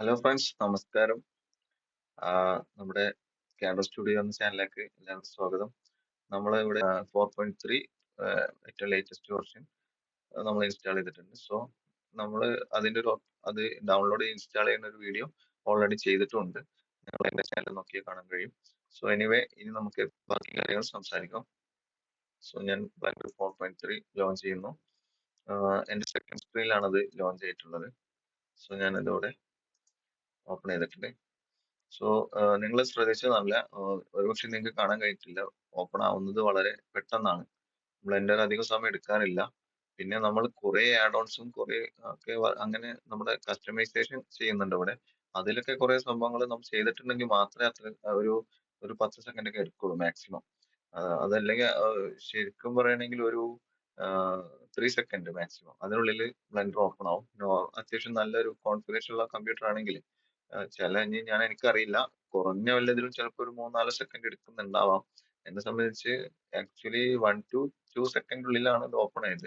Hello friends, നമസ്കാരം. നമ്മുടെ campus studio എന്ന ചാനലിലേക്ക് എല്ലാവർക്കും സ്വാഗതം. നമ്മൾ ഇവിടെ 4.3 ഏറ്റവും ലേറ്റസ്റ്റ് വെർഷൻ നമ്മൾ ഇൻസ്റ്റാൾ ചെയ്തിട്ടുണ്ട്. സോ നമ്മൾ അതിന്റെ ഒരു അത് ഡൗൺലോഡ് ഇൻസ്റ്റാൾ ചെയ്യുന്ന ഒരു വീഡിയോ ഓൾറെഡി ചെയ്തിട്ടുണ്ട്. നിങ്ങൾ എന്റെ ചാനൽ നോക്കിയാൽ കാണാൻ കഴിയും. സോ എനിവേ, ഇനി നമുക്ക് ബാക്കി കാര്യങ്ങൾ സംസാരിക്കാം. സോ ഞാൻ ബ്ലെൻഡർ 4.3 ലോഞ്ച് ചെയ്യുന്നു. എന്റെ സെക്കൻഡ് സ്ക്രീനിലാണ് അത് ലോഞ്ച് ചെയ്തിട്ടുള്ളത്. സോ ഞാൻ അതോടെ ഓപ്പൺ ചെയ്തിട്ടുണ്ട്. സോ നിങ്ങൾ ശ്രദ്ധിച്ചതല്ല, ഒരുപക്ഷെ നിങ്ങൾക്ക് കാണാൻ കഴിഞ്ഞിട്ടില്ല, ഓപ്പൺ ആവുന്നത് വളരെ പെട്ടെന്നാണ്. ബ്ലെൻഡർ അധികം സമയം എടുക്കാനില്ല. പിന്നെ നമ്മൾ കുറെ ആഡ് ഓൺസും കുറെ ഒക്കെ അങ്ങനെ നമ്മുടെ കസ്റ്റമൈസേഷൻ ചെയ്യുന്നുണ്ട് ഇവിടെ. അതിലൊക്കെ കുറെ സംഭവങ്ങൾ നമ്മൾ ചെയ്തിട്ടുണ്ടെങ്കിൽ മാത്രമേ അത്ര ഒരു ഒരു 10 സെക്കൻഡ് ഒക്കെ എടുക്കുള്ളൂ മാക്സിമം. അതല്ലെങ്കിൽ ശരിക്കും പറയുകയാണെങ്കിൽ ഒരു 3 സെക്കൻഡ് മാക്സിമം അതിനുള്ളിൽ ബ്ലെൻഡർ ഓപ്പൺ ആവും. അത്യാവശ്യം നല്ലൊരു കോൺഫിഗറേഷൻ ഉള്ള കമ്പ്യൂട്ടർ ആണെങ്കിൽ ഇനി എനിക്കറിയില്ല, കുറഞ്ഞ വല്ലതിലും ചിലപ്പോൾ ഒരു 3-4 സെക്കൻഡ് എടുക്കുന്നുണ്ടാവാം. എന്നെ സംബന്ധിച്ച് ആക്ച്വലി 1 to 2 സെക്കൻഡിനുള്ളിലാണ് ഇത് ഓപ്പൺ ആയത്.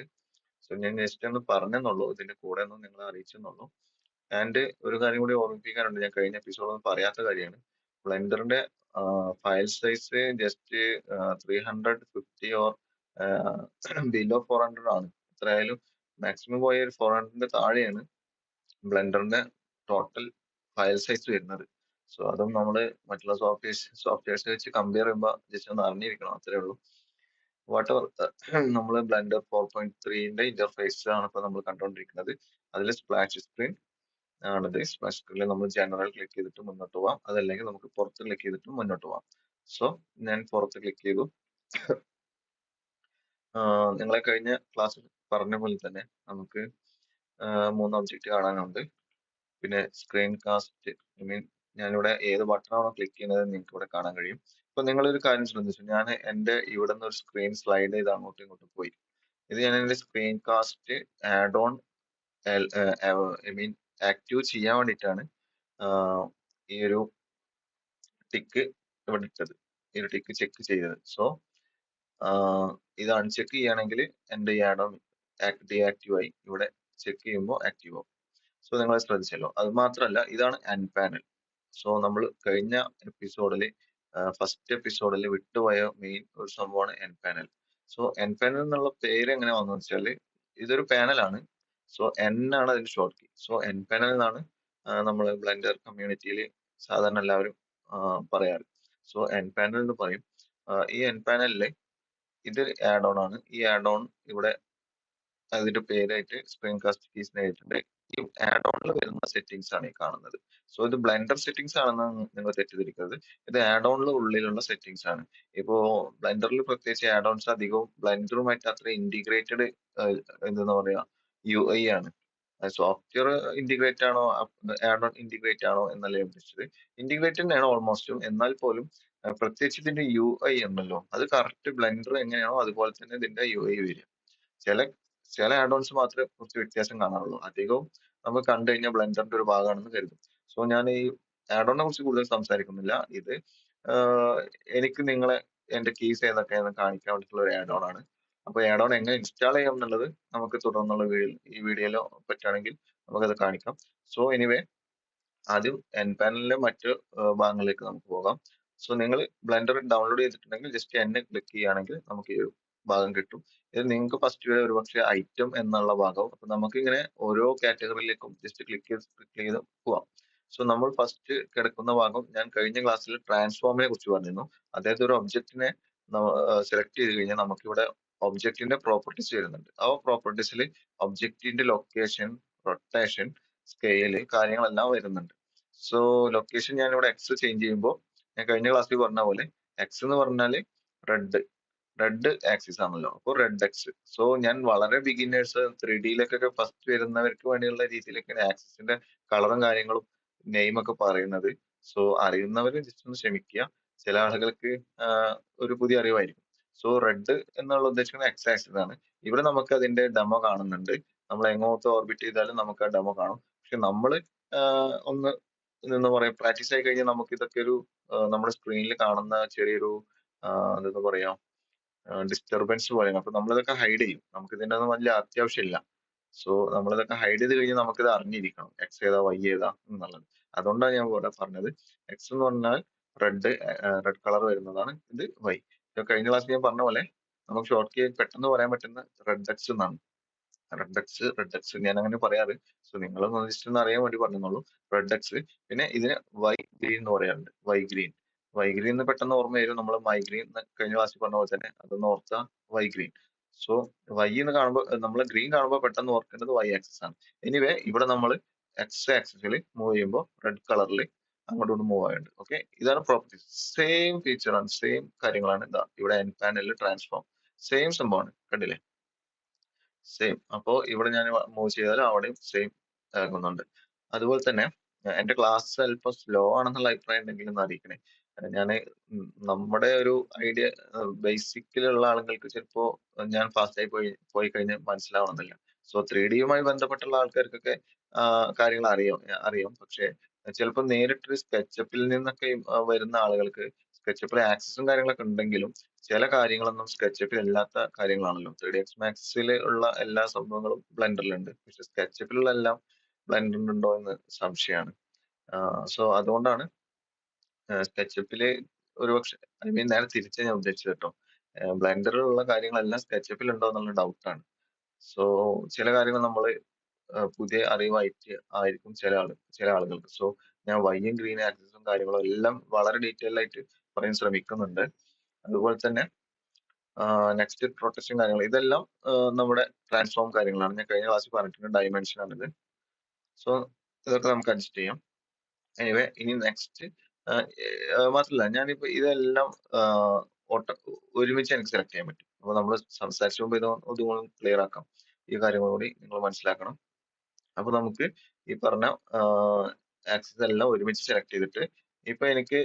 സോ ഞാൻ ജസ്റ്റ് ഒന്ന് പറഞ്ഞെന്നുള്ളൂ, ഇതിന്റെ കൂടെ ഒന്ന് നിങ്ങളെ അറിയിച്ചെന്നുള്ളൂ. ആൻഡ് ഒരു കാര്യം കൂടി ഓർമ്മിപ്പിക്കാനുണ്ട്, ഞാൻ കഴിഞ്ഞ എപ്പിസോഡൊന്നും പറയാത്ത കാര്യമാണ്. ബ്ലെൻഡറിന്റെ file size just 350 or below 400 ആണ്. എത്രയായാലും മാക്സിമം പോയ ഒരു 400ന്റെ താഴെയാണ് ബ്ലെൻഡറിന്റെ ടോട്ടൽ ഫയൽ സൈസ് വരുന്നത്. സോ അതും നമ്മൾ മറ്റുള്ള സോഫ്റ്റ്വെയർസ് വെച്ച് കമ്പയർ ചെയ്യുമ്പോൾ ജസ്റ്റ് ഒന്ന് അറിഞ്ഞിരിക്കണം, അത്രേ ഉള്ളൂ. വാട്ടെവർ, നമ്മൾ ബ്ലെൻഡർ 4.3ന്റെ ഇന്റർഫേസ് ആണ് ഇപ്പോൾ നമ്മൾ കണ്ടുകൊണ്ടിരിക്കുന്നത്. അതിൽ സ്പ്ലാഷ് സ്ക്രീൻ ആണിത്. സ്പ്ലാഷ് സ്ക്രീനിൽ നമ്മൾ ജനറൽ ക്ലിക്ക് ചെയ്തിട്ട് മുന്നോട്ട് പോവാം, അതല്ലെങ്കിൽ നമുക്ക് പുറത്ത് ക്ലിക്ക് ചെയ്തിട്ട് മുന്നോട്ട് പോവാം. സോ ഞാൻ പുറത്ത് ക്ലിക്ക് ചെയ്തു. നിങ്ങളെ കഴിഞ്ഞ ക്ലാസ്സിൽ പറഞ്ഞ പോലെ തന്നെ നമുക്ക് 3 ഒബ്ജക്റ്റ് കാണാനുണ്ട്. പിന്നെ സ്ക്രീൻ കാസ്റ്റ്, ഐ മീൻ ഞാനിവിടെ ഏത് ബട്ടണാണോ ക്ലിക്ക് ചെയ്യുന്നത് നിങ്ങൾക്ക് ഇവിടെ കാണാൻ കഴിയും. ഇപ്പൊ നിങ്ങളൊരു കാര്യം ശ്രദ്ധിച്ചു, ഞാൻ എന്റെ ഇവിടെ നിന്ന് ഒരു സ്ക്രീൻ സ്ലൈഡ് ചെയ്ത് അങ്ങോട്ടും ഇങ്ങോട്ടും പോയി. ഇത് ഞാൻ എന്റെ screen cast add on I mean active ചെയ്യാൻ വേണ്ടിയിട്ടാണ് ഈ ഒരു ടിക്ക് ഇവിടെ ഇട്ടത്, ഈ ഒരു ടിക്ക് ചെക്ക് ചെയ്തത്. സോ ഇത് അൺചെക്ക് ചെയ്യുകയാണെങ്കിൽ എന്റെ ഈ ആഡ് ഓൺ ഡീആക്റ്റീവ് ആയി, ഇവിടെ ചെക്ക് ചെയ്യുമ്പോൾ ആക്റ്റീവ് ആവും. സോ നിങ്ങൾ ശ്രദ്ധിച്ചല്ലോ. അത് മാത്രമല്ല, ഇതാണ് എൻ പാനൽ. സോ നമ്മൾ കഴിഞ്ഞ എപ്പിസോഡിൽ ഫസ്റ്റ് എപ്പിസോഡിൽ വിട്ടുപോയ മെയിൻ ഒരു സംഭവമാണ് N panel. So N panel എന്നുള്ള പേര് എങ്ങനെ വന്നു വെച്ചാൽ, ഇതൊരു പാനലാണ്. സോ എൻ ആണ് അതിന്റെ short key. So N panel എന്നാണ് നമ്മൾ ബ്ലെൻഡർ കമ്മ്യൂണിറ്റിയിൽ സാധാരണ എല്ലാവരും പറയാറ്. സോ എൻ പാനൽ എന്ന് പറയും. ഈ എൻ പാനലിൽ ഇത് ആഡ് ഓൺ ആണ്. ഈ ആഡ് ഓൺ ഇവിടെ അതിന്റെ പേരായിട്ട് സ്ക്രീൻ കാസ്റ്റ് കീസ് എഴുതിയിട്ടുണ്ട്. ഈ ആഡ് ഓണിൽ വരുന്ന സെറ്റിംഗ്സ് ആണ് ഈ കാണുന്നത്. സോ ഇത് ബ്ലെൻഡർ സെറ്റിംഗ്സ് ആണെന്ന് നിങ്ങൾ തെറ്റിദ്ധരിക്കരുത്. ഇത് ആഡ് ഓണിൽ ഉള്ളിലുള്ള സെറ്റിംഗ്സ് ആണ്. ഇപ്പോ ബ്ലെൻഡറിൽ പ്രത്യേകിച്ച് ആഡ് ഓൺസ് അധികവും ബ്ലെൻഡറുമായിട്ട് അത്ര ഇന്റിഗ്രേറ്റഡ്, എന്താ പറയാ, UI ആണ്. സോഫ്റ്റ്വെയർ ഇന്റിഗ്രേറ്റ് ആണോ ആഡ് ഓൺ ഇന്റിഗ്രേറ്റ് ആണോ എന്നല്ല ഞാൻ ഉദ്ദേശിച്ചത്. ഇന്റിഗ്രേറ്റ് തന്നെയാണ് ഓൾമോസ്റ്റും. എന്നാൽ പോലും പ്രത്യേകിച്ച് ഇതിന്റെ UI ഉണ്ടല്ലോ, അത് കറക്റ്റ് ബ്ലെൻഡർ എങ്ങനെയാണോ അതുപോലെ തന്നെ ഇതിന്റെ UI വരിക. ചില ചില ആഡ് ഓൺസ് മാത്രമേ കുറച്ച് വ്യത്യാസം കാണാറുള്ളൂ. അധികവും നമ്മൾ കണ്ടു കഴിഞ്ഞാൽ ബ്ലെൻഡറിന്റെ ഒരു ഭാഗമാണെന്ന് കരുതും. സോ ഞാൻ ഈ ആഡ് ഓണിനെ കുറിച്ച് കൂടുതൽ സംസാരിക്കുന്നില്ല. ഇത് ആഹ് എനിക്ക് നിങ്ങളെ എന്റെ കീസ് ഏതൊക്കെയാണെന്ന് കാണിക്കാൻ വേണ്ടിയിട്ടുള്ള ഒരു ആഡ് ഓൺ ആണ്. അപ്പൊ ആഡ് ഓൺ എങ്ങനെ ഇൻസ്റ്റാൾ ചെയ്യാം എന്നുള്ളത് നമുക്ക് തുടർന്നുള്ള ഈ വീഡിയോയിലോ പറ്റുകയാണെങ്കിൽ നമുക്കത് കാണിക്കാം. സോ എനിവേ, ആദ്യം എൻ പാനലിലെ മറ്റ് ഭാഗങ്ങളിലേക്ക് നമുക്ക് പോകാം. സോ നിങ്ങൾ ബ്ലെൻഡർ ഡൗൺലോഡ് ചെയ്തിട്ടുണ്ടെങ്കിൽ ജസ്റ്റ് എൻ ക്ലിക്ക് ചെയ്യുകയാണെങ്കിൽ നമുക്ക് ഈ ഒരു ഭാഗം കിട്ടും. ഇത് നിങ്ങൾക്ക് ഫസ്റ്റ് ഒരുപക്ഷെ ഐറ്റം എന്നുള്ള ഭാഗവും. അപ്പൊ നമുക്ക് ഇങ്ങനെ ഓരോ കാറ്റഗറിയിലേക്കും ജസ്റ്റ് ക്ലിക്ക് ചെയ്ത് പോവാം. സോ നമ്മൾ ഫസ്റ്റ് കിടക്കുന്ന ഭാഗം, ഞാൻ കഴിഞ്ഞ ക്ലാസ്സിൽ ട്രാൻസ്ഫോമിനെ കുറിച്ച് പറഞ്ഞിരുന്നു. അതായത് ഒരു ഒബ്ജക്റ്റിനെ സെലക്ട് ചെയ്ത് കഴിഞ്ഞാൽ നമുക്കിവിടെ ഒബ്ജക്റ്റിന്റെ പ്രോപ്പർട്ടീസ് വരുന്നുണ്ട്. ആ പ്രോപ്പർട്ടീസിൽ ഒബ്ജക്റ്റിന്റെ ലൊക്കേഷൻ, റൊട്ടേഷൻ, സ്കെയില് കാര്യങ്ങളെല്ലാം വരുന്നുണ്ട്. സോ ലൊക്കേഷൻ ഞാനിവിടെ എക്സ് ചേഞ്ച് ചെയ്യുമ്പോൾ, ഞാൻ കഴിഞ്ഞ ക്ലാസ്സിൽ പറഞ്ഞ പോലെ എക്സ് എന്ന് പറഞ്ഞാല് റെഡ് റെഡ് ആക്സിസ് ആണല്ലോ, അപ്പോൾ റെഡ് എക്സ്. സോ ഞാൻ വളരെ ബിഗിനേഴ്സ് 3Dയിലേക്കൊക്കെ ഫസ്റ്റ് വരുന്നവർക്ക് വേണ്ടിയുള്ള രീതിയിലൊക്കെയാണ് ആക്സിസിന്റെ കളറും കാര്യങ്ങളും നെയിം ഒക്കെ പറയുന്നത്. സോ അറിയുന്നവര് ജസ്റ്റ് ഒന്ന് ക്ഷമിക്കുക. ചില ആളുകൾക്ക് ഒരു പുതിയ അറിവായിരിക്കും. സോ റെഡ് എന്നുള്ള ഉദ്ദേശിക്കുന്നത് എക്സ് ആക്സിസ് ആണ്. ഇവിടെ നമുക്ക് അതിന്റെ ഡെമോ കാണുന്നുണ്ട്. നമ്മൾ എങ്ങോട്ട് ഓർബിറ്റ് ചെയ്താലും നമുക്ക് ആ ഡെമോ കാണും. പക്ഷെ നമ്മള് ഒന്ന് എന്താ പറയാ, പ്രാക്ടീസ് ആയി കഴിഞ്ഞാൽ നമുക്ക് ഇതൊക്കെ ഒരു നമ്മുടെ സ്ക്രീനിൽ കാണുന്ന ചെറിയൊരു എന്താ പറയാ, ഡിസ്റ്റർബൻസ് പോലെയാണ്. അപ്പൊ നമ്മളിതൊക്കെ ഹൈഡ് ചെയ്യും. നമുക്ക് ഇതിന്റെ ഒന്നും വലിയ അത്യാവശ്യമില്ല. സോ നമ്മളിതൊക്കെ ഹൈഡ് ചെയ്ത് കഴിഞ്ഞാൽ നമുക്കിത് അറിഞ്ഞിരിക്കണം എക്സ് ഏതാ വൈ ഏതാ എന്നുള്ളത്. അതുകൊണ്ടാണ് ഞാൻ ഇവിടെ പറഞ്ഞത് എക്സ് എന്ന് പറഞ്ഞാൽ റെഡ് കളർ വരുന്നതാണ്, ഇത് വൈ. കഴിഞ്ഞ ക്ലാസ്സിൽ ഞാൻ പറഞ്ഞ പോലെ നമുക്ക് ഷോർട്ട് കീ പെട്ടെന്ന് പറയാൻ പറ്റുന്ന റെഡ് എക്സ് എന്നാണ്. റെഡ് എക്സ് ഞാൻ അങ്ങനെ പറയാറ്. സോ നിങ്ങളൊന്ന് ജസ്റ്റ് ഒന്ന് അറിയാൻ വേണ്ടി പറഞ്ഞോളൂ. Red X. പിന്നെ ഇതിന് വൈ ഗ്രീൻ എന്ന് പറയാറുണ്ട്. Y green. വൈ ഗ്രീൻ എന്ന് പെട്ടെന്ന് ഓർമ്മ വരും. നമ്മൾ മൈഗ്രീൻ കഴിഞ്ഞ ക്ലാസ്സിൽ പറഞ്ഞ പോലെ തന്നെ അതൊന്ന് ഓർത്താ വൈ ഗ്രീൻ. സോ വൈ എന്ന് കാണുമ്പോൾ നമ്മൾ ഗ്രീൻ കാണുമ്പോൾ പെട്ടെന്ന് ഓർക്കേണ്ടത് വൈ ആക്സിസ് ആണ്. എനിവേ ഇവിടെ നമ്മൾ എക്സ് ആക്സിസിൽ മൂവ് ചെയ്യുമ്പോൾ റെഡ് കളറിൽ അങ്ങോട്ടും മൂവ് ആയിട്ടുണ്ട്. ഓക്കെ, ഇതാണ് പ്രോപ്പർട്ടീസ്. സെയിം ഫീച്ചർ ആണ്, സെയിം കാര്യങ്ങളാണ്. ഇതാ ഇവിടെ എൻ പാനലിൽ ട്രാൻസ്ഫോം സെയിം സംഭവമാണ്. കണ്ടില്ലേ? സെയിം. അപ്പോ ഇവിടെ ഞാൻ മൂവ് ചെയ്താൽ അവിടെയും സെയിം ആകുന്നുണ്ട്. അതുപോലെ തന്നെ എന്റെ ക്ലാസ് അല്പം സ്ലോ ആണെന്നുള്ള അഭിപ്രായം ഉണ്ടെങ്കിൽ ഒന്ന് അറിയിക്കണേ. ഞാൻ നമ്മുടെ ഒരു ഐഡിയ ബേസിക്കിലുള്ള ആളുകൾക്ക് ചിലപ്പോ ഞാൻ ഫാസ്റ്റ് ആയി പോയി കഴിഞ്ഞാൽ മനസ്സിലാവണമെന്നില്ല. സോ 3D യുമായി ബന്ധപ്പെട്ടുള്ള ആൾക്കാർക്കൊക്കെ കാര്യങ്ങൾ അറിയാം. പക്ഷെ ചിലപ്പോൾ നേരിട്ടൊരു സ്കെച്ചപ്പിൽ നിന്നൊക്കെ വരുന്ന ആളുകൾക്ക് സ്കെച്ചപ്പിൽ ആക്സസും കാര്യങ്ങളൊക്കെ ഉണ്ടെങ്കിലും ചില കാര്യങ്ങളൊന്നും സ്കെച്ചപ്പിൽ ഇല്ലാത്ത കാര്യങ്ങളാണല്ലോ. 3ds മാക്സിൽ ഉള്ള എല്ലാ സംഭവങ്ങളും ബ്ലെൻഡറിലുണ്ട്. പക്ഷെ സ്കെച്ചപ്പിലുള്ള എല്ലാം ബ്ലെൻഡറിലുണ്ടോ എന്ന് സംശയമാണ്. സോ അതുകൊണ്ടാണ് സ്കെച്ചപ്പില് ഒരുപക്ഷെ ഐ മീൻ നേരെ തിരിച്ചാ ഞാൻ ഉദ്ദേശിച്ചത് കേട്ടോ. ബ്ലെൻഡറിലുള്ള കാര്യങ്ങളെല്ലാം സ്കെച്ചപ്പിൽ ഉണ്ടോ എന്നുള്ള ഡൗട്ടാണ്. സോ ചില കാര്യങ്ങൾ നമ്മള് പുതിയ അറിവായിട്ട് ആയിരിക്കും ചില ആളുകൾക്ക്. സോ ഞാൻ വൈയും ഗ്രീൻ ആക്സിസും കാര്യങ്ങളും എല്ലാം വളരെ ഡീറ്റെയിൽ ആയിട്ട് പറയാൻ ശ്രമിക്കുന്നുണ്ട്. അതുപോലെ തന്നെ നെക്സ്റ്റ് പ്രൊട്ടക്ഷൻ കാര്യങ്ങൾ ഇതെല്ലാം നമ്മുടെ ട്രാൻസ്ഫോം കാര്യങ്ങളാണ്. ഞാൻ കഴിഞ്ഞ ക്ലാസ്സിൽ പറഞ്ഞിട്ടുണ്ട്, ഡയമെൻഷൻ ആണിത്. സോ ഇതൊക്കെ നമുക്ക് അഡ്ജസ്റ്റ് ചെയ്യാം. എനിവേ ഇനി നെക്സ്റ്റ് മാത്രല്ല ഞാനിപ്പോ ഇതെല്ലാം ആഹ് ഒട്ട ഒരുമിച്ച് എനിക്ക് സെലക്ട് ചെയ്യാൻ പറ്റും. അപ്പൊ നമ്മൾ സംസാരിച്ച മുമ്പ് ഇതുകൂടി ക്ലിയർ ആക്കാം. ഈ കാര്യങ്ങൾ കൂടി നിങ്ങൾ മനസ്സിലാക്കണം. അപ്പൊ നമുക്ക് ഈ പറഞ്ഞ ആക്സിസ് എല്ലാം ഒരുമിച്ച് സെലക്ട് ചെയ്തിട്ട് ഇപ്പൊ എനിക്ക്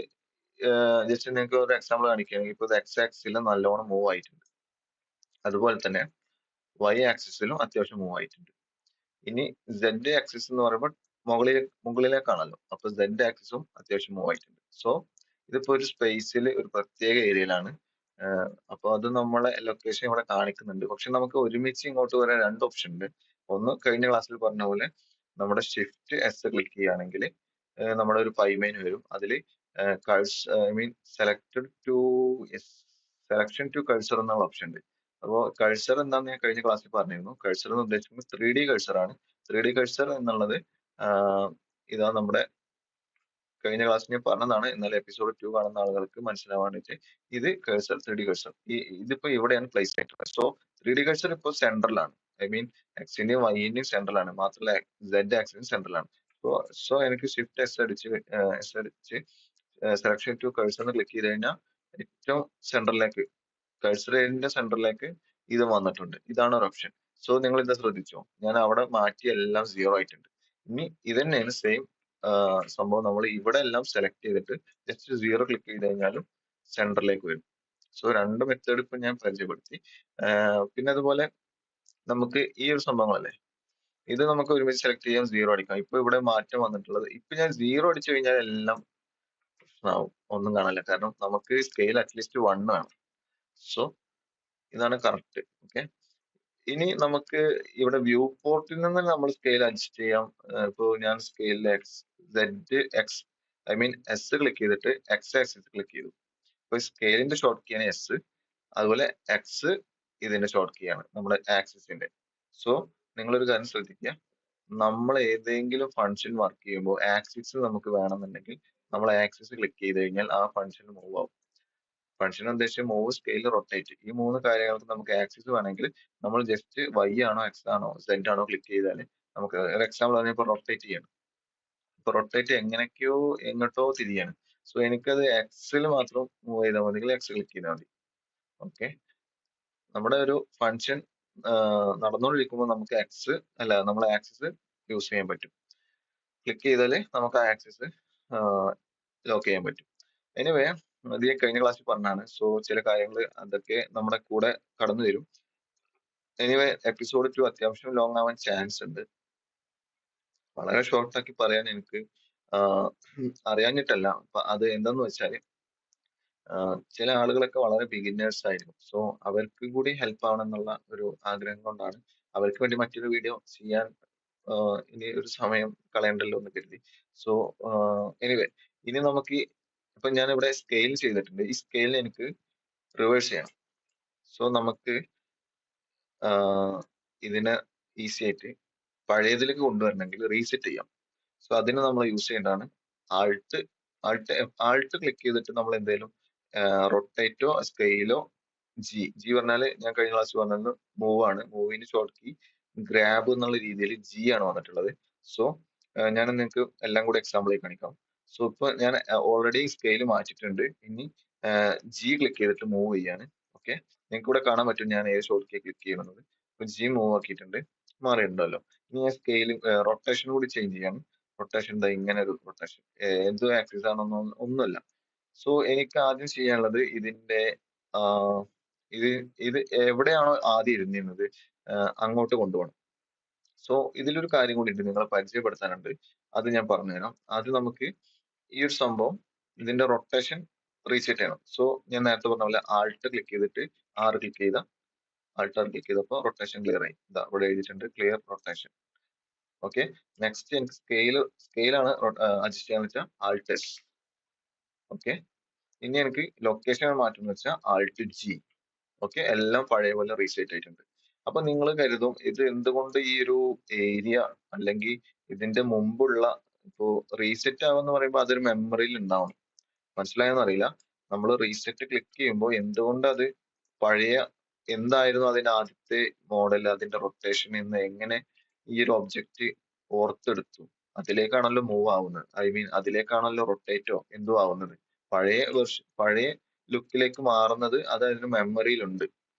ജസ്റ്റ് നിങ്ങൾക്ക് ഒരു എക്സാമ്പിൾ കാണിക്കുകയാണെങ്കിൽ ഇപ്പൊ ഇത് എക്സ് ആക്സിസിൽ നല്ലോണം മൂവ് ആയിട്ടുണ്ട്. അതുപോലെ തന്നെ വൈ ആക്സിസിലും അത്യാവശ്യം മൂവ് ആയിട്ടുണ്ട്. ഇനി സെഡ് ആക്സിസ് എന്ന് പറയുമ്പോൾ മുകളിലേക്കാണല്ലോ. അപ്പൊ സെഡ് ആക്സിസും അത്യാവശ്യം മൂവ് ആയിട്ടുണ്ട്. സോ ഇതിപ്പോ ഒരു സ്പേസിൽ ഒരു പ്രത്യേക ഏരിയയിലാണ്. അപ്പൊ അത് നമ്മളെ ലൊക്കേഷൻ ഇവിടെ കാണിക്കുന്നുണ്ട്. പക്ഷെ നമുക്ക് ഒരുമിച്ച് ഇങ്ങോട്ട് വരാൻ രണ്ട് ഓപ്ഷൻ ഉണ്ട്. ഒന്ന് കഴിഞ്ഞ ക്ലാസ്സിൽ പറഞ്ഞ പോലെ നമ്മുടെ ഷിഫ്റ്റ് എസ് ക്ലിക്ക് ചെയ്യുകയാണെങ്കിൽ നമ്മുടെ ഒരു പൈമെയിൻ വരും. അതിൽ I mean selection to cursor എന്നുള്ള ഓപ്ഷൻ ഉണ്ട്. അപ്പോ കഴ്സർ എന്താന്ന് ഞാൻ കഴിഞ്ഞ ക്ലാസ്സിൽ പറഞ്ഞിരുന്നു. കഴ്സർ എന്ന് ഉദ്ദേശിക്കുന്നത് 3D കഴ്സർ ആണ്. 3D കഴ്സർ എന്നുള്ളത് ഇതാ നമ്മുടെ കഴിഞ്ഞ ക്ലാസ്സിൽ ഞാൻ പറഞ്ഞതാണ്. എന്നാൽ എപ്പിസോഡ് 2 കാണുന്ന ആളുകൾക്ക് മനസ്സിലാവാൻ വേണ്ടിയിട്ട് ഇത് കഴ്സർ 3D കഴ്സർ ഇതിപ്പോ ഇവിടെയാണ് പ്ലേസ് ചെയ്തിട്ടുള്ളത്. സോ 3D കഴ്സർ ഇപ്പോൾ സെൻട്രലാണ്. I mean എക്സിന്റെയും വൈന്റെയും സെൻട്രലാണ്. മാത്രമല്ല സെഡ് ആക്സിസും സെൻട്രലാണ്. സോ എനിക്ക് ഷിഫ്റ്റ് എസ് അടിച്ച് സെലക്ഷൻ ടു കഴ്സർ എന്ന് ക്ലിക്ക് ചെയ്ത് കഴിഞ്ഞാൽ ഏറ്റവും സെൻട്രലിലേക്ക് കഴ്സറിന്റെ സെന്ററിലേക്ക് ഇത് വന്നിട്ടുണ്ട്. ഇതാണ് ഒരു ഓപ്ഷൻ. സോ നിങ്ങൾ ഇത് ശ്രദ്ധിച്ചോ, ഞാൻ അവിടെ മാറ്റിയ എല്ലാം സീറോ ആയിട്ടുണ്ട്. ഇനി ഇത് തന്നെയാണ് സെയിം സംഭവം നമ്മൾ ഇവിടെ എല്ലാം സെലക്ട് ചെയ്തിട്ട് ജസ്റ്റ് സീറോ ക്ലിക്ക് ചെയ്ത് കഴിഞ്ഞാലും സെന്ററിലേക്ക് വരും. സോ രണ്ട് മെത്തേഡ് ഇപ്പൊ ഞാൻ പരിചയപ്പെടുത്തി. പിന്നെ അതുപോലെ നമുക്ക് ഈ ഒരു സംഭവങ്ങളല്ലേ, ഇത് നമുക്ക് ഒരുമിച്ച് സെലക്ട് ചെയ്യാം, സീറോ അടിക്കാം. ഇപ്പൊ ഇവിടെ മാറ്റം വന്നിട്ടുള്ളത്, ഇപ്പൊ ഞാൻ സീറോ അടിച്ചു കഴിഞ്ഞാൽ എല്ലാം പ്രശ്നമാവും, ഒന്നും കാണില്ല. കാരണം നമുക്ക് സ്കെയിൽ അറ്റ്ലീസ്റ്റ് 1 വേണം. സോ ഇതാണ് കറക്റ്റ്. ഓക്കെ, ഇനി നമുക്ക് ഇവിടെ വ്യൂ പോർട്ടിൽ നിന്ന് നമ്മൾ സ്കെയിൽ അഡ്ജസ്റ്റ് ചെയ്യാം. ഇപ്പോ ഞാൻ സ്കെയിലിൽ X I mean S click ചെയ്തിട്ട് എക്സ് ആക്സിസ് ക്ലിക്ക് ചെയ്തു. ഇപ്പൊ സ്കെയിലിന്റെ ഷോർട്ട് കീ ആണ് എസ്. അതുപോലെ എക്സ് ഇതിന്റെ ഷോർട്ട് കീ ആണ് നമ്മുടെ ആക്സിസിന്റെ. സോ നിങ്ങളൊരു കാര്യം ശ്രദ്ധിക്കുക, നമ്മൾ ഏതെങ്കിലും ഫംഗ്ഷൻ വർക്ക് ചെയ്യുമ്പോൾ ആക്സിസ് നമുക്ക് വേണമെന്നുണ്ടെങ്കിൽ നമ്മൾ ആക്സിസ് ക്ലിക്ക് ചെയ്ത് കഴിഞ്ഞാൽ ആ ഫംഗ്ഷൻ മൂവ് ആവും. ഫംഗ്ഷൻ ഉദ്ദേശിച്ച മൂവ്, സ്കെയിൽ, റൊട്ടേറ്റ്, ഈ മൂന്ന് കാര്യങ്ങൾക്ക് നമുക്ക് ആക്സിസ് വേണമെങ്കിൽ നമ്മൾ ജസ്റ്റ് വൈ ആണോ എക്സ് ആണോ സെഡ് ആണോ ക്ലിക്ക് ചെയ്താൽ നമുക്ക് ഒരു എക്സാമ്പിൾ ആണ്. ഇപ്പൊ റൊട്ടേറ്റ് ചെയ്യണം. ഇപ്പൊ റൊട്ടേറ്റ് എങ്ങനെയൊക്കെയോ എങ്ങോട്ടോ തിരിയാണ്. സോ എനിക്കത് എക്സിൽ മാത്രം മൂവ് ചെയ്താൽ മതി, എക്സ് ക്ലിക്ക് ചെയ്താൽ മതി. ഓക്കെ, നമ്മുടെ ഒരു ഫംഗ്ഷൻ നടന്നുകൊണ്ടിരിക്കുമ്പോൾ നമുക്ക് എക്സ് അല്ല നമ്മളെ ആക്സിസ് യൂസ് ചെയ്യാൻ പറ്റും. ക്ലിക്ക് ചെയ്താൽ നമുക്ക് ആ ആക്സിസ് ലോക്ക് ചെയ്യാൻ പറ്റും. എനിവേ ഇത് ഞാൻ കഴിഞ്ഞ ക്ലാസ്സിൽ പറഞ്ഞാണ്. സോ ചില കാര്യങ്ങൾ അതൊക്കെ നമ്മുടെ കൂടെ കടന്നു വരും. എനിവേ എപ്പിസോഡ് 2 അത്യാവശ്യം ലോങ് ആവാൻ ചാൻസ് ഉണ്ട്. വളരെ ഷോർട്ട് ആക്കി പറയാൻ എനിക്ക് അറിയാഞ്ഞിട്ടല്ല. അത് എന്താന്ന് വെച്ചാല് ചില ആളുകളൊക്കെ വളരെ ബിഗിനേഴ്സ് ആയിരിക്കും. സോ അവർക്ക് കൂടി ഹെൽപ്പ് ആവണം എന്നുള്ള ഒരു ആഗ്രഹം കൊണ്ടാണ് അവർക്ക് വേണ്ടി മറ്റൊരു വീഡിയോ ചെയ്യാൻ ഇനി ഒരു സമയം കളയണ്ടല്ലോ എന്ന് കരുതി. സോ എനിവേ ഇനി നമുക്ക് ഇപ്പൊ ഞാനിവിടെ സ്കെയിൽ ചെയ്തിട്ടുണ്ട്. ഈ സ്കെയിൽ എനിക്ക് റിവേഴ്സ് ചെയ്യണം. സോ നമുക്ക് ഇതിനെ ഈസി ആയിട്ട് പഴയതിലേക്ക് കൊണ്ടുവരണമെങ്കിൽ റീസെറ്റ് ചെയ്യാം. സോ അതിന് നമ്മൾ യൂസ് ചെയ്യേണ്ടതാണ് ആൾട്ട് ആൾട്ട് ആൾട്ട് ക്ലിക്ക് ചെയ്തിട്ട് നമ്മൾ എന്തെങ്കിലും റൊട്ടേറ്റോ സ്കെയിലോ ജി പറഞ്ഞാല് ഞാൻ കഴിഞ്ഞ ക്ലാസ് പറഞ്ഞത് മൂവ് ആണ്. മൂവിന് ഷോർട്ട് കീ ഗ്രാബ് എന്നുള്ള രീതിയിൽ ജി ആണ് വന്നിട്ടുള്ളത്. സോ ഞാൻ നിങ്ങൾക്ക് എല്ലാം കൂടി എക്സാമ്പിൾ ആയി കാണിക്കാം. സോ ഇപ്പൊ ഞാൻ ഓൾറെഡി സ്കെയിൽ മാറ്റിയിട്ടുണ്ട്. ഇനി ജി ക്ലിക്ക് ചെയ്തിട്ട് മൂവ് ചെയ്യാണ്. ഓക്കെ, നിങ്ങൾക്ക് ഇവിടെ കാണാൻ പറ്റും ഞാൻ ഏത് ഷോർട്ട് കീ ക്ലിക്ക് ചെയ്യുന്നത്. ഇപ്പൊ ജി മൂവ് ആക്കിയിട്ടുണ്ട്, മാറിയിട്ടുണ്ടല്ലോ. ഇനി ഞാൻ സ്കെയിൽ റൊട്ടേഷൻ കൂടി ചേഞ്ച് ചെയ്യാണ്. റൊട്ടേഷൻ എന്താ ഇങ്ങനെ ഒരു റൊട്ടേഷൻ എന്ത് ആക്സിസ് ആണെന്നോ ഒന്നുമല്ല. സോ എനിക്ക് ആദ്യം ചെയ്യാനുള്ളത് ഇതിന്റെ ആഹ് ഇത് ഇത് എവിടെയാണോ ആദ്യം ഇരുന്നിരുന്നത് അങ്ങോട്ട് കൊണ്ടുപോകണം. സോ ഇതിലൊരു കാര്യം കൂടി ഉണ്ട് നിങ്ങളെ പരിചയപ്പെടുത്താനുണ്ട്. അത് ഞാൻ പറഞ്ഞുതരാം. അത് നമുക്ക് ഈ ഒരു സംഭവം ഇതിന്റെ റൊട്ടേഷൻ റീസെറ്റ് ചെയ്യണം. സോ ഞാൻ നേരത്തെ പറഞ്ഞ പോലെ ആൾട്ട് ക്ലിക്ക് ചെയ്തിട്ട് ക്ലിക്ക് ചെയ്ത ആൾട്ട് ക്ലിക്ക് ചെയ്തപ്പോൾ റൊട്ടേഷൻ ക്ലിയർ ആയി. ഇതാ ഇവിടെ എഴുതിയിട്ടുണ്ട് ക്ലിയർ റൊട്ടേഷൻ. ഓക്കെ, നെക്സ്റ്റ് എനിക്ക് സ്കെയിലാണ് അഡ്ജസ്റ്റ് ചെയ്യാന്ന് വെച്ചാൽ ആൾട്ട് എസ്. ഓക്കെ, ഇനി എനിക്ക് ലൊക്കേഷൻ മാറ്റുന്ന വെച്ചാൽ ആൾട്ട് ജി. ഓക്കെ, എല്ലാം പഴയ പോലെ റീസെറ്റ് ആയിട്ടുണ്ട്. അപ്പൊ നിങ്ങൾ കരുതും ഇത് എന്തുകൊണ്ട് ഈ ഒരു ഏരിയ അല്ലെങ്കിൽ ഇതിന്റെ മുമ്പുള്ള ഇപ്പോ റീസെറ്റ് ആവെന്ന് പറയുമ്പോൾ അതൊരു മെമ്മറിയിൽ ഉണ്ടാവണം. മനസ്സിലായെന്ന് അറിയില്ല. നമ്മൾ റീസെറ്റ് ക്ലിക്ക് ചെയ്യുമ്പോൾ എന്തുകൊണ്ട് അത് പഴയ എന്തായിരുന്നു അതിന്റെ ആദ്യത്തെ മോഡൽ, അതിന്റെ റൊട്ടേഷൻ എന്ന് എങ്ങനെ ഈ ഒരു ഒബ്ജക്റ്റ് ഓർത്തെടുത്തു, അതിലേക്കാണല്ലോ മൂവ് ആവുന്നത്. ഐ മീൻ അതിലേക്കാണല്ലോ റൊട്ടേറ്റോ എന്തോ ആവുന്നത്. പഴയ ലുക്കിലേക്ക് മാറുന്നത് അത് അതിന്റെ മെമ്മറിയിലുണ്ട്.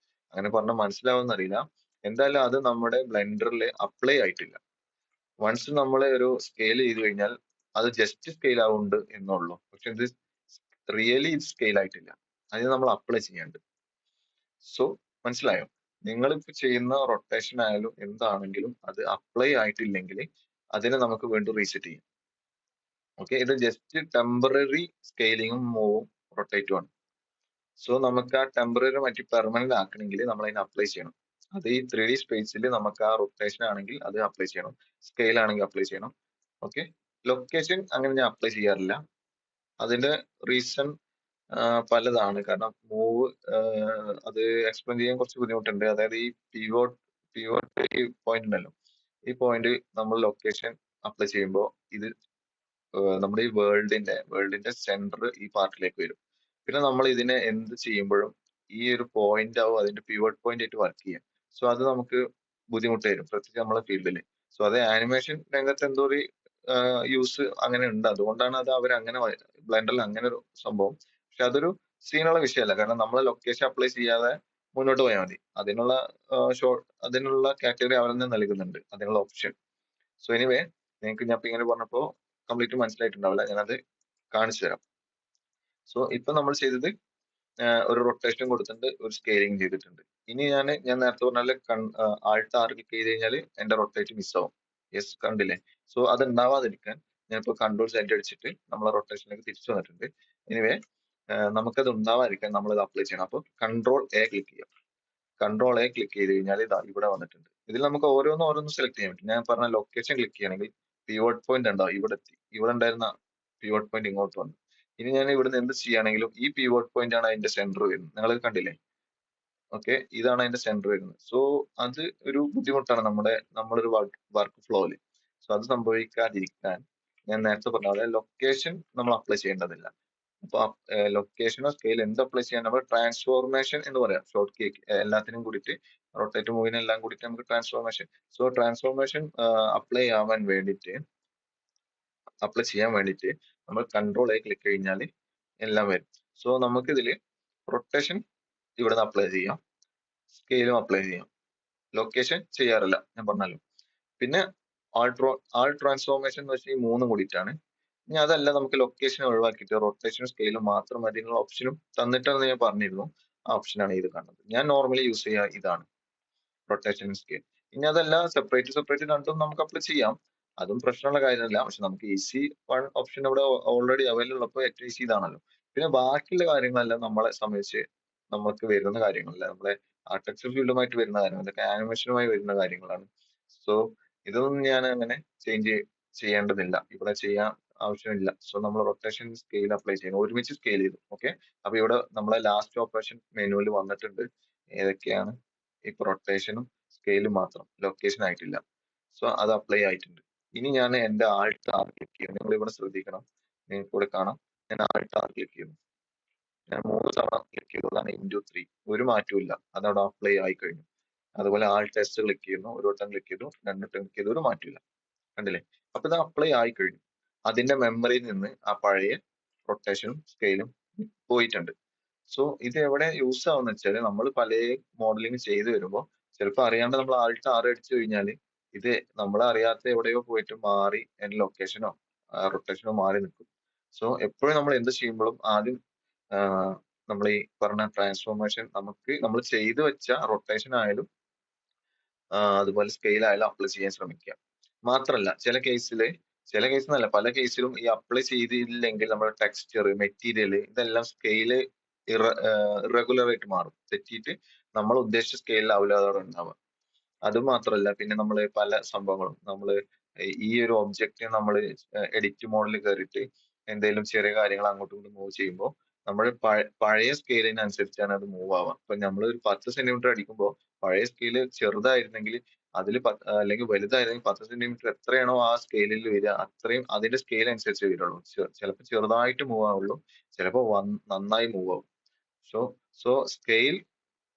അങ്ങനെ പറഞ്ഞാൽ മനസ്സിലാവുമെന്നറിയില്ല. എന്തായാലും അത് നമ്മുടെ ബ്ലെൻഡറിൽ അപ്ലൈ ആയിട്ടില്ല. വൺസ് നമ്മൾ ഒരു സ്കെയിൽ ചെയ്ത് കഴിഞ്ഞാൽ അത് ജസ്റ്റ് സ്കെയിൽ ആവുന്നുണ്ട് എന്നുള്ളൂ. പക്ഷെ ഇത് റിയലി ഇത് സ്കെയിൽ ആയിട്ടില്ല. അതിന് നമ്മൾ അപ്ലൈ ചെയ്യാണ്ട്. സോ മനസ്സിലായോ? നിങ്ങളിപ്പോ ചെയ്യുന്ന റൊട്ടേഷൻ ആയാലും എന്താണെങ്കിലും അത് അപ്ലൈ ആയിട്ടില്ലെങ്കിൽ അതിനെ നമുക്ക് വീണ്ടും റീസെറ്റ് ചെയ്യാം. ഓക്കെ, ഇത് ജസ്റ്റ് ടെമ്പററി സ്കെയിലിങ്ങും മൂവും റൊട്ടേറ്റും ആണ്. സോ നമുക്ക് ആ ടെമ്പററി മാറ്റി പെർമനന്റ് ആക്കണമെങ്കിൽ നമ്മൾ അതിനെ അപ്ലൈ ചെയ്യണം. അത് ഈ 3D സ്പേസിൽ നമുക്ക് ആ റൊട്ടേഷൻ ആണെങ്കിൽ അത് അപ്ലൈ ചെയ്യണം, സ്കെയിൽ ആണെങ്കിൽ അപ്ലൈ ചെയ്യണം. ഓക്കെ, ലൊക്കേഷൻ അങ്ങനെ ഞാൻ അപ്ലൈ ചെയ്യാറില്ല. അതിന്റെ റീസൺ പലതാണ്. കാരണം മൂവ് അത് എക്സ്പ്ലെയിൻ ചെയ്യാൻ കുറച്ച് ബുദ്ധിമുട്ടുണ്ട്. അതായത് ഈ പിവോട്ട് പിവോട്ട് ഈ പോയിന്റ് ഉണ്ടല്ലോ, ഈ പോയിന്റ് നമ്മൾ ലൊക്കേഷൻ അപ്ലൈ ചെയ്യുമ്പോൾ ഇത് നമ്മുടെ ഈ വേൾഡിന്റെ സെന്റർ ഈ പാർട്ടിലേക്ക് വരും. പിന്നെ നമ്മൾ ഇതിനെ എന്ത് ചെയ്യുമ്പോഴും ഈ ഒരു പോയിന്റ് ആവും അതിന്റെ പിവോട്ട് പോയിന്റ് ആയിട്ട് വർക്ക് ചെയ്യാം. സോ അത് നമുക്ക് ബുദ്ധിമുട്ട് വരും, പ്രത്യേകിച്ച് നമ്മളെ ഫീൽഡിൽ. സോ അത് ആനിമേഷൻ രംഗത്ത് എന്തോ ഒരു യൂസ് അങ്ങനെ ഉണ്ട്. അതുകൊണ്ടാണ് അത് അവർ അങ്ങനെ ബ്ലെൻഡറിൽ അങ്ങനെ ഒരു സംഭവം. പക്ഷെ അതൊരു സീനുള്ള വിഷയമല്ല. കാരണം നമ്മൾ ലൊക്കേഷൻ അപ്ലൈ ചെയ്യാതെ മുന്നോട്ട് പോയാൽ മതി. അതിനുള്ള കാറ്റഗറി അവർ തന്നെ നൽകുന്നുണ്ട്, അതിനുള്ള ഓപ്ഷൻ. സോ എനിവേ നിങ്ങൾക്ക് ഞാൻ ഇപ്പൊ ഇങ്ങനെ പറഞ്ഞപ്പോ കംപ്ലീറ്റ് മനസ്സിലായിട്ടുണ്ടാവില്ല. ഞാനത് കാണിച്ചു തരാം. സോ ഇപ്പൊ നമ്മൾ ചെയ്തത് ഒരു റൊട്ടേഷൻ കൊടുത്തിട്ടുണ്ട്, ഒരു സ്കെയിലിംഗ് ചെയ്തിട്ടുണ്ട്. ഇനി ഞാൻ നേരത്തെ പറഞ്ഞാല് ആൾട്ട് ആർ ക്ലിക്ക് ചെയ്ത് കഴിഞ്ഞാൽ എന്റെ റൊട്ടേറ്റ് മിസ് ആവും. യെസ്, കണ്ടില്ലേ? സോ അത് ഉണ്ടാവാതിരിക്കാൻ ഞാനിപ്പോ കൺട്രോൾ സെറ്റ് അടിച്ചിട്ട് നമ്മളെ റൊട്ടേഷനിലേക്ക് തിരിച്ചു വന്നിട്ടുണ്ട്. എനിവേ നമുക്കത് ഉണ്ടാവാതിരിക്കാൻ നമ്മൾ ഇത് അപ്ലൈ ചെയ്യണം. അപ്പൊ കൺട്രോൾ എ ക്ലിക്ക് ചെയ്യാം. കൺട്രോൾ എ ക്ലിക്ക് ചെയ്ത് കഴിഞ്ഞാൽ ഇതാ ഇവിടെ വന്നിട്ടുണ്ട്. ഇതിൽ നമുക്ക് ഓരോന്നും സെലക്ട് ചെയ്യാൻ പറ്റും. ഞാൻ പറഞ്ഞ ലൊക്കേഷൻ ക്ലിക്ക് ചെയ്യണമെങ്കിൽ പിവോട്ട് പോയിന്റ് ഉണ്ടാവും, ഇവിടെ എത്തി. ഇവിടെ ഉണ്ടായിരുന്ന പിവോട്ട് പോയിന്റ് ഇങ്ങോട്ട് വന്നു. ഇനി ഞാൻ ഇവിടുന്ന് എന്ത് ചെയ്യുകയാണെങ്കിലും ഈ പിവോട്ട് പോയിന്റ് ആണ് അതിന്റെ സെന്റർ വരുന്നത്. നിങ്ങൾ കണ്ടില്ലേ? ഓക്കെ, ഇതാണ് അതിന്റെ സെന്റർ വരുന്നത്. സോ അത് ഒരു ബുദ്ധിമുട്ടാണ് നമ്മളൊരു വർക്ക് ഫ്ലോയില്. സോ അത് സംഭവിക്കാതിരിക്കാൻ ഞാൻ നേരത്തെ പറഞ്ഞ പോലെ ലൊക്കേഷൻ നമ്മൾ അപ്ലൈ ചെയ്യേണ്ടതില്ല. അപ്പൊ ലൊക്കേഷനോ സ്കെയിൽ എന്ത് അപ്ലൈ ചെയ്യാൻ നമ്മൾ ട്രാൻസ്ഫോർമേഷൻ എന്ന് പറയാം. ഷോർട്ട് കേക്ക് എല്ലാത്തിനും കൂടിയിട്ട് റൊട്ടേറ്റ് മൂവിന് എല്ലാം കൂടിയിട്ട് നമുക്ക് ട്രാൻസ്ഫോർമേഷൻ. സോ ട്രാൻസ്ഫോർമേഷൻ അപ്ലൈ ചെയ്യാൻ വേണ്ടിയിട്ട് നമ്മൾ കൺട്രോൾ ആയി ക്ലിക്ക് കഴിഞ്ഞാൽ എല്ലാം വരും. സോ നമുക്ക് ഇതില് റൊട്ടേഷൻ ഇവിടുന്ന് അപ്ലൈ ചെയ്യാം, സ്കെയിലും അപ്ലൈ ചെയ്യാം. ലൊക്കേഷൻ ചെയ്യാറില്ല, ഞാൻ പറഞ്ഞല്ലോ. പിന്നെ ആൾ ട്രാൻസ്ഫോർമേഷൻ എന്ന് വെച്ചാൽ ഈ മൂന്നും കൂടിയിട്ടാണ്. ഇനി അതല്ല, നമുക്ക് ലൊക്കേഷൻ ഒഴിവാക്കിയിട്ട് റൊട്ടേഷനും സ്കെയിലും മാത്രം മതി എന്നുള്ള ഓപ്ഷനും തന്നിട്ടാണെന്ന് ഞാൻ പറഞ്ഞിരുന്നു. ആ ഓപ്ഷനാണ് ഇത് കാണുന്നത്. ഞാൻ നോർമലി യൂസ് ചെയ്യുക ഇതാണ്, റൊട്ടേഷൻ സ്കെയിൽ. ഇനി അതല്ല, സെപ്പറേറ്റ് രണ്ടും നമുക്ക് അപ്ലൈ ചെയ്യാം. അതും പ്രശ്നമുള്ള കാര്യമല്ല. പക്ഷെ നമുക്ക് ഈസി വൺ ഓപ്ഷൻ ഇവിടെ ഓൾറെഡി അവൈലബിൾ ഉള്ളപ്പോൾ ഏറ്റവും ഈസി ഇതാണല്ലോ. പിന്നെ ബാക്കിയുള്ള കാര്യങ്ങളെല്ലാം നമ്മളെ സംബന്ധിച്ച് നമുക്ക് വരുന്ന കാര്യങ്ങളല്ല. നമ്മളെ ആർക്കിടെക്ചർ ഫീൽഡുമായിട്ട് വരുന്ന കാര്യങ്ങൾ, ഇതൊക്കെ ആനിമേഷനുമായി വരുന്ന കാര്യങ്ങളാണ്. സോ ഇതൊന്നും ഞാൻ അങ്ങനെ ചേഞ്ച് ചെയ്യേണ്ടതില്ല, ഇവിടെ ചെയ്യാൻ ആവശ്യമില്ല. സോ നമ്മൾ റൊട്ടേഷൻ സ്കെയിൽ അപ്ലൈ ചെയ്യണം, ഒരുമിച്ച് സ്കെയിൽ ചെയ്തു. ഓക്കെ, അപ്പൊ ഇവിടെ നമ്മളെ ലാസ്റ്റ് ഓപ്പറേഷൻ മെനുവിൽ വന്നിട്ടുണ്ട്. ഏതൊക്കെയാണ്? ഇപ്പൊ റൊട്ടേഷനും സ്കെയിലും മാത്രം, ലൊക്കേഷൻ ആയിട്ടില്ല. സോ അത് അപ്ലൈ ആയിട്ടുണ്ട്. ഇനി ഞാൻ എന്റെ ആൾട്ട് ആർ ക്ലിക്ക് ചെയ്യും. നിങ്ങൾ ഇവിടെ ശ്രദ്ധിക്കണം, നിങ്ങൾക്ക് ഇവിടെ കാണാം, ഞാൻ ആൾട്ട് ആർ ക്ലിക്ക് ചെയ്യുന്നു. ഞാൻ 3 തവണ ക്ലിക്ക് ചെയ്തതാണ് ഇൻറ്റു 3, ഒരു മാറ്റവും ഇല്ല, അതവിടെ അപ്ലൈ ആയി കഴിഞ്ഞു. അതുപോലെ ആൾട്ട് എസ് ക്ലിക്ക് ചെയ്യുന്നു, ഒരു വട്ടം ക്ലിക്ക് ചെയ്തു, 2 വട്ടം ക്ലിക്ക് ചെയ്തു, ഒരു മാറ്റമില്ല. കണ്ടില്ലേ? അപ്പൊ ഇത് അപ്ലൈ ആയി കഴിഞ്ഞു. അതിന്റെ മെമ്മറിയിൽ നിന്ന് ആ പഴയ റൊട്ടേഷനും സ്കെയിലും പോയിട്ടുണ്ട്. സോ ഇത് എവിടെ യൂസ് ആവുന്ന വെച്ചാല്, നമ്മൾ പല മോഡലിംഗ് ചെയ്ത് വരുമ്പോൾ ചിലപ്പോൾ അറിയാണ്ട് നമ്മൾ ആൾട്ട് ആർ അടിച്ചു കഴിഞ്ഞാല് ഇത് നമ്മളെ അറിയാത്ത എവിടെയോ പോയിട്ട് മാറി അതിന്റെ ലൊക്കേഷനോ റൊട്ടേഷനോ മാറി നിൽക്കും. സോ എപ്പോഴും നമ്മൾ എന്ത് ചെയ്യുമ്പോഴും ആദ്യം നമ്മൾ ഈ പറഞ്ഞ ട്രാൻസ്ഫോർമേഷൻ നമുക്ക് നമ്മൾ ചെയ്തു വെച്ച റൊട്ടേഷൻ ആയാലും അതുപോലെ സ്കെയിൽ ആയാലും അപ്ലൈ ചെയ്യാൻ ശ്രമിക്കുക. മാത്രല്ല ചില കേസിലല്ല, പല കേസിലും ഈ അപ്ലൈ ചെയ്തില്ലെങ്കിൽ നമ്മുടെ ടെക്സ്ചർ, മെറ്റീരിയൽ ഇതെല്ലാം സ്കെയില് ഇറഗുലർ ആയിട്ട് മാറും, തെറ്റിയിട്ട് നമ്മൾ ഉദ്ദേശിച്ച സ്കെയിലാവില്ല അതവിടെ ഉണ്ടാവുക. അത് മാത്രല്ല, പിന്നെ നമ്മള് പല സംഭവങ്ങളും നമ്മള് ഈ ഒരു ഒബ്ജക്റ്റ് നമ്മൾ എഡിറ്റ് മോഡിൽ കയറിയിട്ട് എന്തെങ്കിലും ചെറിയ കാര്യങ്ങൾ അങ്ങോട്ടും ഇങ്ങോട്ടും മൂവ് ചെയ്യുമ്പോൾ നമ്മൾ പഴയ സ്കെയിലിനനുസരിച്ചാണ് അത് മൂവ് ആവുക. ഇപ്പൊ നമ്മൾ ഒരു 10 സെന്റിമീറ്റർ അടിക്കുമ്പോൾ പഴയ സ്കെയില് ചെറുതായിരുന്നെങ്കിൽ അതിൽ അല്ലെങ്കിൽ വലുതായിരുന്നെങ്കിൽ 10 സെന്റിമീറ്റർ എത്രയാണോ ആ സ്കെയിലിൽ വരിക അത്രയും അതിന്റെ സ്കെയിൽ അനുസരിച്ച് വരുള്ളൂ. ചിലപ്പോൾ ചെറുതായിട്ട് മൂവ് ആവുള്ളൂ, ചിലപ്പോൾ നന്നായി മൂവ് ആവും. സോ സോ സ്കെയിൽ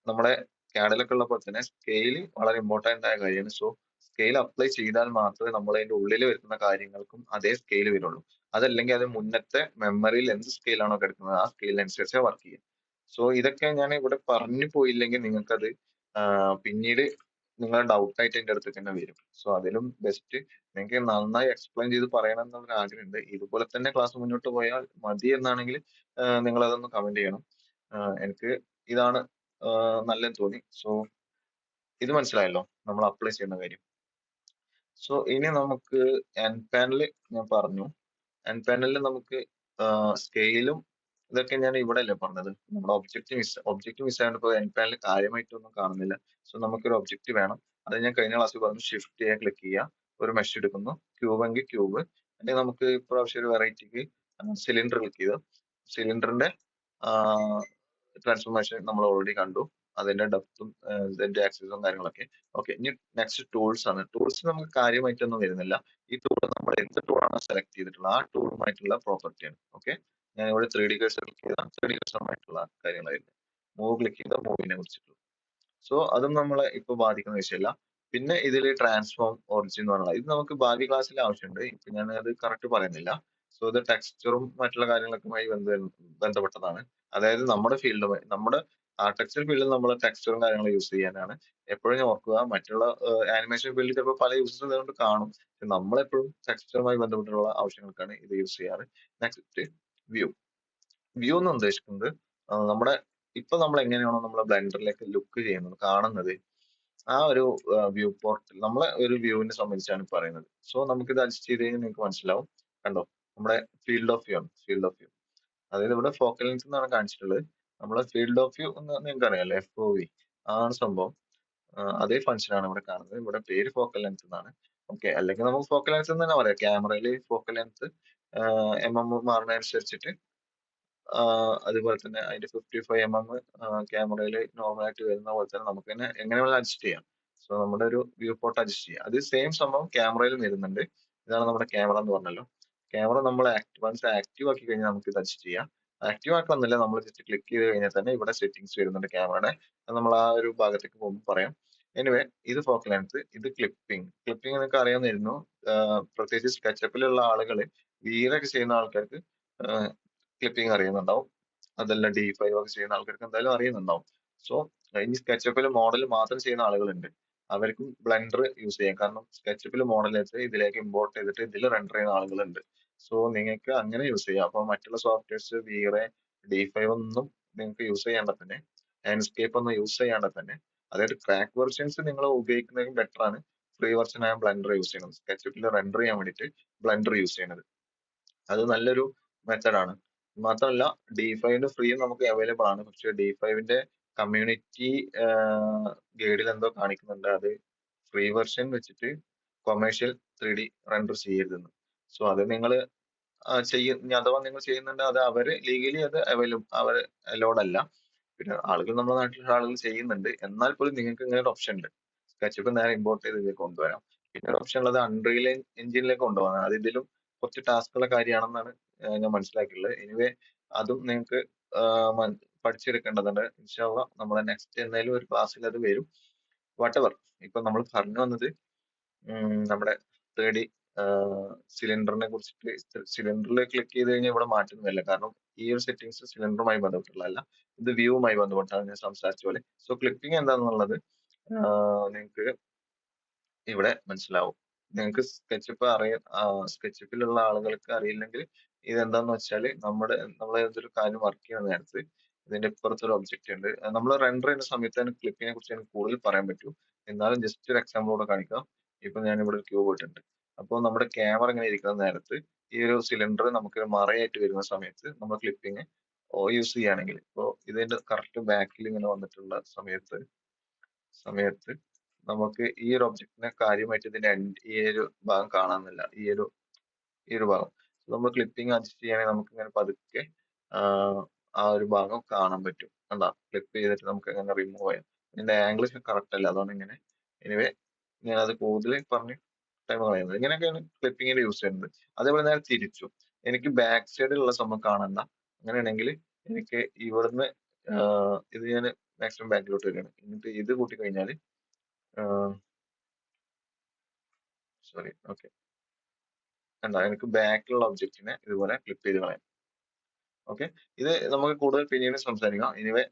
നമ്മുടെ CAD-ലൊക്കെ ഉള്ള പോലെ തന്നെ സ്കെയിൽ വളരെ ഇമ്പോർട്ടന്റ് ആയ കാര്യമാണ്. സോ സ്കെയിൽ അപ്ലൈ ചെയ്താൽ മാത്രമേ നമ്മൾ അതിന്റെ ഉള്ളിൽ വരുന്ന കാര്യങ്ങൾക്കും അതേ സ്കെയിൽ വരുള്ളൂ. അതല്ലെങ്കിൽ അത് മുന്നത്തെ മെമ്മറിയിൽ എന്ത് സ്കെയിലാണോ കിടക്കുന്നത് ആ സ്കെയിലിനനുസരിച്ചേ വർക്ക് ചെയ്യും. സോ ഇതൊക്കെ ഞാൻ ഇവിടെ പറഞ്ഞു പോയില്ലെങ്കിൽ നിങ്ങൾക്കത് പിന്നീട് നിങ്ങളുടെ ഡൗട്ട് ആയിട്ട് എന്റെ അടുത്തേക്ക് തന്നെ വരും. സോ അതിലും ബെസ്റ്റ് നിങ്ങൾക്ക് നന്നായി എക്സ്പ്ലെയിൻ ചെയ്ത് പറയണം എന്നൊരു ആഗ്രഹമുണ്ട്. ഇതുപോലെ തന്നെ ക്ലാസ് മുന്നോട്ട് പോയാൽ മതി എന്നാണെങ്കിൽ നിങ്ങൾ അതൊന്ന് കമന്റ് ചെയ്യണം. എനിക്ക് ഇതാണ് നല്ലതെന്ന് തോന്നി. സോ ഇത് മനസ്സിലായല്ലോ നമ്മൾ അപ്ലൈ ചെയ്യുന്ന കാര്യം. സോ ഇനി നമുക്ക് എൻ പാനൽ ഞാൻ പറഞ്ഞു. എൻ പാനലിൽ നമുക്ക് സ്കെയിലും ഇതൊക്കെ ഞാൻ ഇവിടെ അല്ലേ പറഞ്ഞത്. നമ്മുടെ ഒബ്ജക്റ്റ് മിസ് ആയതുകൊണ്ട് ഇപ്പോൾ എൻ പാനൽ കാര്യമായിട്ടൊന്നും കാണുന്നില്ല. സോ നമുക്കൊരു ഒബ്ജക്റ്റ് വേണം. അത് ഞാൻ കഴിഞ്ഞ ക്ലാസ്സിൽ പറഞ്ഞു, ഷിഫ്റ്റ് ചെയ്യാൻ ക്ലിക്ക് ചെയ്യുക, ഒരു മെഷ് എടുക്കുന്നു, ക്യൂബ് എങ്കിൽ ക്യൂബ്, അല്ലെങ്കിൽ നമുക്ക് ഇപ്രാവശ്യം ഒരു വെറൈറ്റിക്ക് സിലിണ്ടർ ക്ലിക്ക് ചെയ്ത് സിലിണ്ടറിന്റെ ട്രാൻസ്ഫോർമേഷൻ നമ്മൾ ഓൾറെഡി കണ്ടു, അതിന്റെ ഡെപ്തും ഇതിന്റെ ആക്സസും കാര്യങ്ങളൊക്കെ. ഓക്കെ, ഇനി നെക്സ്റ്റ് ടൂൾസ് ആണ്. ടൂൾസ് നമുക്ക് കാര്യമായിട്ടൊന്നും വരുന്നില്ല. ഈ ടൂൾ നമ്മൾ എന്ത് ടൂളാണോ സെലക്ട് ചെയ്തിട്ടുള്ളത് ആ ടൂളുമായിട്ടുള്ള പ്രോപ്പർട്ടിയാണ്. ഓക്കെ, ഞാൻ ഇവിടെ 3D കഴ്സർ ക്ലിക്ക് ചെയ്താൽ 3D കഴ്സറുമായിട്ടുള്ള കാര്യങ്ങളായിരുന്നു. മൂവ് ക്ലിക്ക് ചെയ്താൽ മൂവിനെ കുറിച്ചിട്ടുള്ളൂ. സോ അതും നമ്മളെ ഇപ്പൊ ബാധിക്കുന്ന വിഷയമല്ല. പിന്നെ ഇതിൽ ട്രാൻസ്ഫോം ഒറിജിൻ എന്ന് പറഞ്ഞാൽ ഇത് നമുക്ക് ഭാവി ക്ലാസ്സിൽ ആവശ്യമുണ്ട്. ഇപ്പൊ ഞാൻ അത് കറക്റ്റ് പറയുന്നില്ല. സോ ഇത് ടെക്സ്ചറും മറ്റുള്ള കാര്യങ്ങളൊക്കെയുമായി ബന്ധപ്പെട്ടതാണ്. അതായത് നമ്മുടെ ഫീൽഡുമായി, നമ്മുടെ ആർക്കിടെക്ചർ ഫീൽഡിൽ നമ്മൾ ടെക്സ്ചറും കാര്യങ്ങളും യൂസ് ചെയ്യാനാണ്. എപ്പോഴും ഞാൻ ഓർക്കുക, മറ്റുള്ള ആനിമേഷൻ ഫീൽഡിൽ ചിലപ്പോൾ പല യൂസസ് അതുകൊണ്ട് കാണും. പക്ഷെ നമ്മളെപ്പോഴും ടെക്സ്ചറുമായി ബന്ധപ്പെട്ടുള്ള ആവശ്യങ്ങൾക്കാണ് ഇത് യൂസ് ചെയ്യാറ്. Next view. വ്യൂ എന്ന് ഉദ്ദേശിക്കുന്നത് നമ്മുടെ ഇപ്പൊ നമ്മൾ എങ്ങനെയാണോ നമ്മളെ ബ്ലെൻഡറിലേക്ക് ലുക്ക് ചെയ്യുന്നത്, കാണുന്നത്, ആ ഒരു വ്യൂ പോർട്ടിൽ നമ്മളെ ഒരു വ്യൂവിനെ സംബന്ധിച്ചാണ് പറയുന്നത്. സോ നമുക്കിത് അഡ്ജസ്റ്റ് ചെയ്ത് കഴിഞ്ഞാൽ നിങ്ങൾക്ക് മനസ്സിലാവും. കണ്ടോ, നമ്മുടെ ഫീൽഡ് ഓഫ് വ്യൂ ആണ്. ഫീൽഡ് ഓഫ് വ്യൂ അതായത് ഇവിടെ ഫോക്കൽ ലെങ്ത് എന്നാണ് കാണിച്ചിട്ടുള്ളത്. നമ്മളെ ഫീൽഡ് ഓഫ് വ്യൂ എന്ന് നിങ്ങൾക്ക് അറിയാലോ, FOV ആണ് സംഭവം. അതേ ഫംഗ്ഷൻ ആണ് ഇവിടെ കാണുന്നത്. ഇവിടെ പേര് ഫോക്കൽ ലെങ്ത് എന്നാണ്. ഓക്കെ, അല്ലെങ്കിൽ നമുക്ക് ഫോക്കൽ ലെങ്ത് എന്ന് തന്നെ പറയാം. ക്യാമറയിൽ ഫോക്കൽ ലെങ്ത് മാറുന്നതനുസരിച്ചിട്ട് അതുപോലെ തന്നെ അതിന്റെ 55 mm ക്യാമറയിൽ നോർമൽ ആയിട്ട് വരുന്ന പോലെ തന്നെ നമുക്ക് തന്നെ എങ്ങനെ വേണമെങ്കിലും അഡ്ജസ്റ്റ് ചെയ്യാം. സോ നമ്മുടെ ഒരു വ്യൂ പോർട്ട് അഡ്ജസ്റ്റ് ചെയ്യാം. അത് സെയിം സംഭവം ക്യാമറയിലും വരുന്നുണ്ട്. ഇതാണ് നമ്മുടെ ക്യാമറ എന്ന് പറഞ്ഞല്ലോ. ക്യാമറ നമ്മൾ വൺസ് ആക്റ്റീവ് ആക്കി കഴിഞ്ഞാൽ നമുക്ക് ഇത് അഡ്ജസ്റ്റ് ചെയ്യാം. ആക്റ്റീവ് ആക്കണമെന്നില്ല, നമ്മൾ ജസ്റ്റ് ക്ലിക്ക് ചെയ്ത് കഴിഞ്ഞാൽ തന്നെ ഇവിടെ സെറ്റിംഗ്സ് വരുന്നുണ്ട് ക്യാമറയുടെ. അത് നമ്മൾ ആ ഒരു ഭാഗത്തേക്ക് പോകുമ്പോൾ പറയാം. എനിവേ, ഇത് ഫോക്കൽ ലെങ്ത്, ഇത് ക്ലിപ്പിംഗ്. ക്ലിപ്പിംഗ് നിങ്ങൾക്ക് അറിയാവുന്നിരുന്നു. പ്രത്യേകിച്ച് സ്കെച്ചപ്പിലുള്ള ആളുകൾ, വീറൊക്കെ ചെയ്യുന്ന ആൾക്കാർക്ക് ക്ലിപ്പിംഗ് അറിയുന്നുണ്ടാവും. അതല്ല D5 ഒക്കെ ചെയ്യുന്ന ആൾക്കാർക്ക് എന്തായാലും അറിയുന്നുണ്ടാവും. സോ ഇനി സ്കെച്ചപ്പിൽ മോഡൽ മാത്രം ചെയ്യുന്ന ആളുകളുണ്ട്, അവർക്കും ബ്ലെൻഡർ യൂസ് ചെയ്യാം. കാരണം സ്കെച്ചപ്പിൽ മോഡൽ വെച്ച് ഇതിലേക്ക് ഇമ്പോർട്ട് ചെയ്തിട്ട് ഇതിൽ റെൻഡർ ചെയ്യുന്ന ആളുകളുണ്ട്. സോ നിങ്ങൾക്ക് അങ്ങനെ യൂസ് ചെയ്യാം. അപ്പൊ മറ്റുള്ള സോഫ്റ്റ്വെയർസ് വീറെ D5 ഒന്നും നിങ്ങൾക്ക് യൂസ് ചെയ്യേണ്ട തന്നെ, ലാൻഡ്സ്കേപ്പ് ഒന്നും യൂസ് ചെയ്യേണ്ട തന്നെ, അതായത് ക്രാക്ക് വെർഷൻസ് നിങ്ങൾ ഉപയോഗിക്കുന്നതും ബെറ്റർ ആണ് ഫ്രീ വെർഷൻ ആയ ബ്ലെൻഡർ യൂസ് ചെയ്യുന്നത്. സ്കെച്ചപ്പിൽ റെൻഡർ ചെയ്യാൻ വേണ്ടിയിട്ട് ബ്ലെൻഡർ യൂസ് ചെയ്യുന്നത് അത് നല്ലൊരു മെത്തഡ് ആണ്. മാത്രമല്ല D5ന്റെ ഫ്രീ നമുക്ക് അവൈലബിൾ ആണ്. പക്ഷെ D5ന്റെ കമ്മ്യൂണിറ്റി ഗൈഡിൽ എന്തോ കാണിക്കുന്നുണ്ട്, അത് ഫ്രീ വെർഷൻ വെച്ചിട്ട് കൊമേഴ്ഷ്യൽ 3D റെൻഡർ ചെയ്യരുതെന്ന്. സോ അത് നിങ്ങൾ ഇനി അഥവാ നിങ്ങൾ ചെയ്യുന്നുണ്ട്, അത് അവര് ലീഗലി അത് അവർ അലൗഡ് അല്ല. പിന്നെ ആളുകൾ നമ്മുടെ നാട്ടിലുള്ള ആളുകൾ ചെയ്യുന്നുണ്ട്. എന്നാൽ പോലും നിങ്ങൾക്ക് ഇങ്ങനെ ഒരു ഓപ്ഷൻ ഉണ്ട്. സ്കെച്ചപ്പ് നേരെ ഇമ്പോർട്ട് ചെയ്ത് ഇതിലേക്ക് കൊണ്ടുവരാം. പിന്നെ ഒരു ഓപ്ഷൻ ഉള്ളത് അൺറിയൽ എഞ്ചിനിലേക്ക് കൊണ്ടുപോകാൻ. അത് ഇതിലും കുറച്ച് ടാസ്കുള്ള കാര്യമാണെന്നാണ് ഞാൻ മനസ്സിലാക്കിയിട്ടുള്ളത്. എനിവേ അതും നിങ്ങൾക്ക് പഠിച്ചെടുക്കേണ്ടതുണ്ട്. ഇൻഷാ അള്ളാ നമ്മുടെ നെക്സ്റ്റ് എന്തായാലും ഒരു ക്ലാസ്സിൽ അത് വരും. വാട്ടെവർ. ഇപ്പൊ നമ്മൾ പറഞ്ഞു വന്നത് നമ്മുടെ 3D സിലിണ്ടറിനെ കുറിച്ചിട്ട്. സിലിണ്ടറിൽ ക്ലിക്ക് ചെയ്ത് കഴിഞ്ഞാൽ ഇവിടെ മാറ്റുന്നില്ല. കാരണം ഈ ഒരു സെറ്റിംഗ്സ് സിലിണ്ടറുമായി ബന്ധപ്പെട്ടുള്ളതല്ല. ഇത് വ്യൂവുമായി ബന്ധപ്പെട്ടാണ് ഞാൻ സംസാരിച്ച പോലെ. സോ ക്ലിപ്പിംഗ് എന്താണെന്നുള്ളത് നിങ്ങൾക്ക് ഇവിടെ മനസ്സിലാവും. നിങ്ങൾക്ക് സ്കെച്ചപ്പിലുള്ള ആളുകൾക്ക് അറിയില്ലെങ്കിൽ ഇതെന്താന്ന് വെച്ചാല് നമ്മൾ ഏതൊരു കാര്യം വർക്ക് ചെയ്യുന്ന നേരത്ത് ഇതിന്റെ ഇപ്പുറത്തൊരു ഒബ്ജക്റ്റ് ഉണ്ട്. നമ്മൾ റെൻഡർ ചെയ്യുന്ന സമയത്താണ് ക്ലിപ്പിങ്ങിനെ കുറിച്ച് എനിക്ക് കൂടുതൽ പറയാൻ പറ്റൂ. എന്നാലും ജസ്റ്റ് ഒരു എക്സാമ്പിൾ കൂടെ കാണിക്കാം. ഇപ്പൊ ഞാൻ ഇവിടെ ഒരു ക്യൂബ് ഇട്ടിട്ടുണ്ട്. അപ്പോൾ നമ്മുടെ ക്യാമറ ഇങ്ങനെ ഇരിക്കുന്ന നേരത്ത് ഈ ഒരു സിലിണ്ടർ നമുക്ക് മറയായിട്ട് വരുന്ന സമയത്ത് നമ്മൾ ക്ലിപ്പിംഗ് യൂസ് ചെയ്യുകയാണെങ്കിൽ, ഇപ്പോ ഇതിന്റെ കറക്റ്റ് ബാക്കിൽ ഇങ്ങനെ വന്നിട്ടുള്ള സമയത്ത് നമുക്ക് ഈ ഒരു ഒബ്ജക്റ്റിനെ കാര്യമായിട്ട് ഇതിന്റെ ഈ ഒരു ഭാഗം കാണാനില്ല. ഈ ഒരു ഭാഗം നമ്മൾ ക്ലിപ്പിംഗ് അഡ്ജസ്റ്റ് ചെയ്യുകയാണെങ്കിൽ നമുക്ക് ഇങ്ങനെ പതുക്കെ ആ ഒരു ഭാഗം കാണാൻ പറ്റും. കണ്ടാ, ക്ലിപ്പ് ചെയ്തിട്ട് നമുക്ക് ഇങ്ങനെ റിമൂവ് ചെയ്യാം. ഇതിന്റെ ആംഗിൾ കറക്റ്റ് അല്ല, അതുകൊണ്ട് ഇങ്ങനെ. എനിവേ ഞാനത് കൂടുതൽ പറഞ്ഞ് ടൈം കളയുന്നത്. ഇങ്ങനെയൊക്കെയാണ് ക്ലിപ്പിങ്ങിന്റെ യൂസ് ചെയ്യുന്നത്. അതേപോലെ നേരെ തിരിച്ചു. എനിക്ക് ബാക്ക് സൈഡിലുള്ള സംഭവം കാണണ്ട. അങ്ങനെയാണെങ്കിൽ എനിക്ക് ഇവിടുന്ന് ഇത് ഞാൻ മാക്സിമം ബാക്കിലോട്ട് വരികയാണ്. എന്നിട്ട് ഇത് കൂട്ടി കഴിഞ്ഞാൽ സോറി, ഓക്കെ, എന്താ എനിക്ക് ബാക്കിലുള്ള ഒബ്ജക്റ്റിനെ ഇതുപോലെ ക്ലിപ്പ് ചെയ്ത് കളയാം. ഓക്കെ, ഇത് നമുക്ക് കൂടുതൽ പിന്നീട് സംസാരിക്കാം. എനിവേ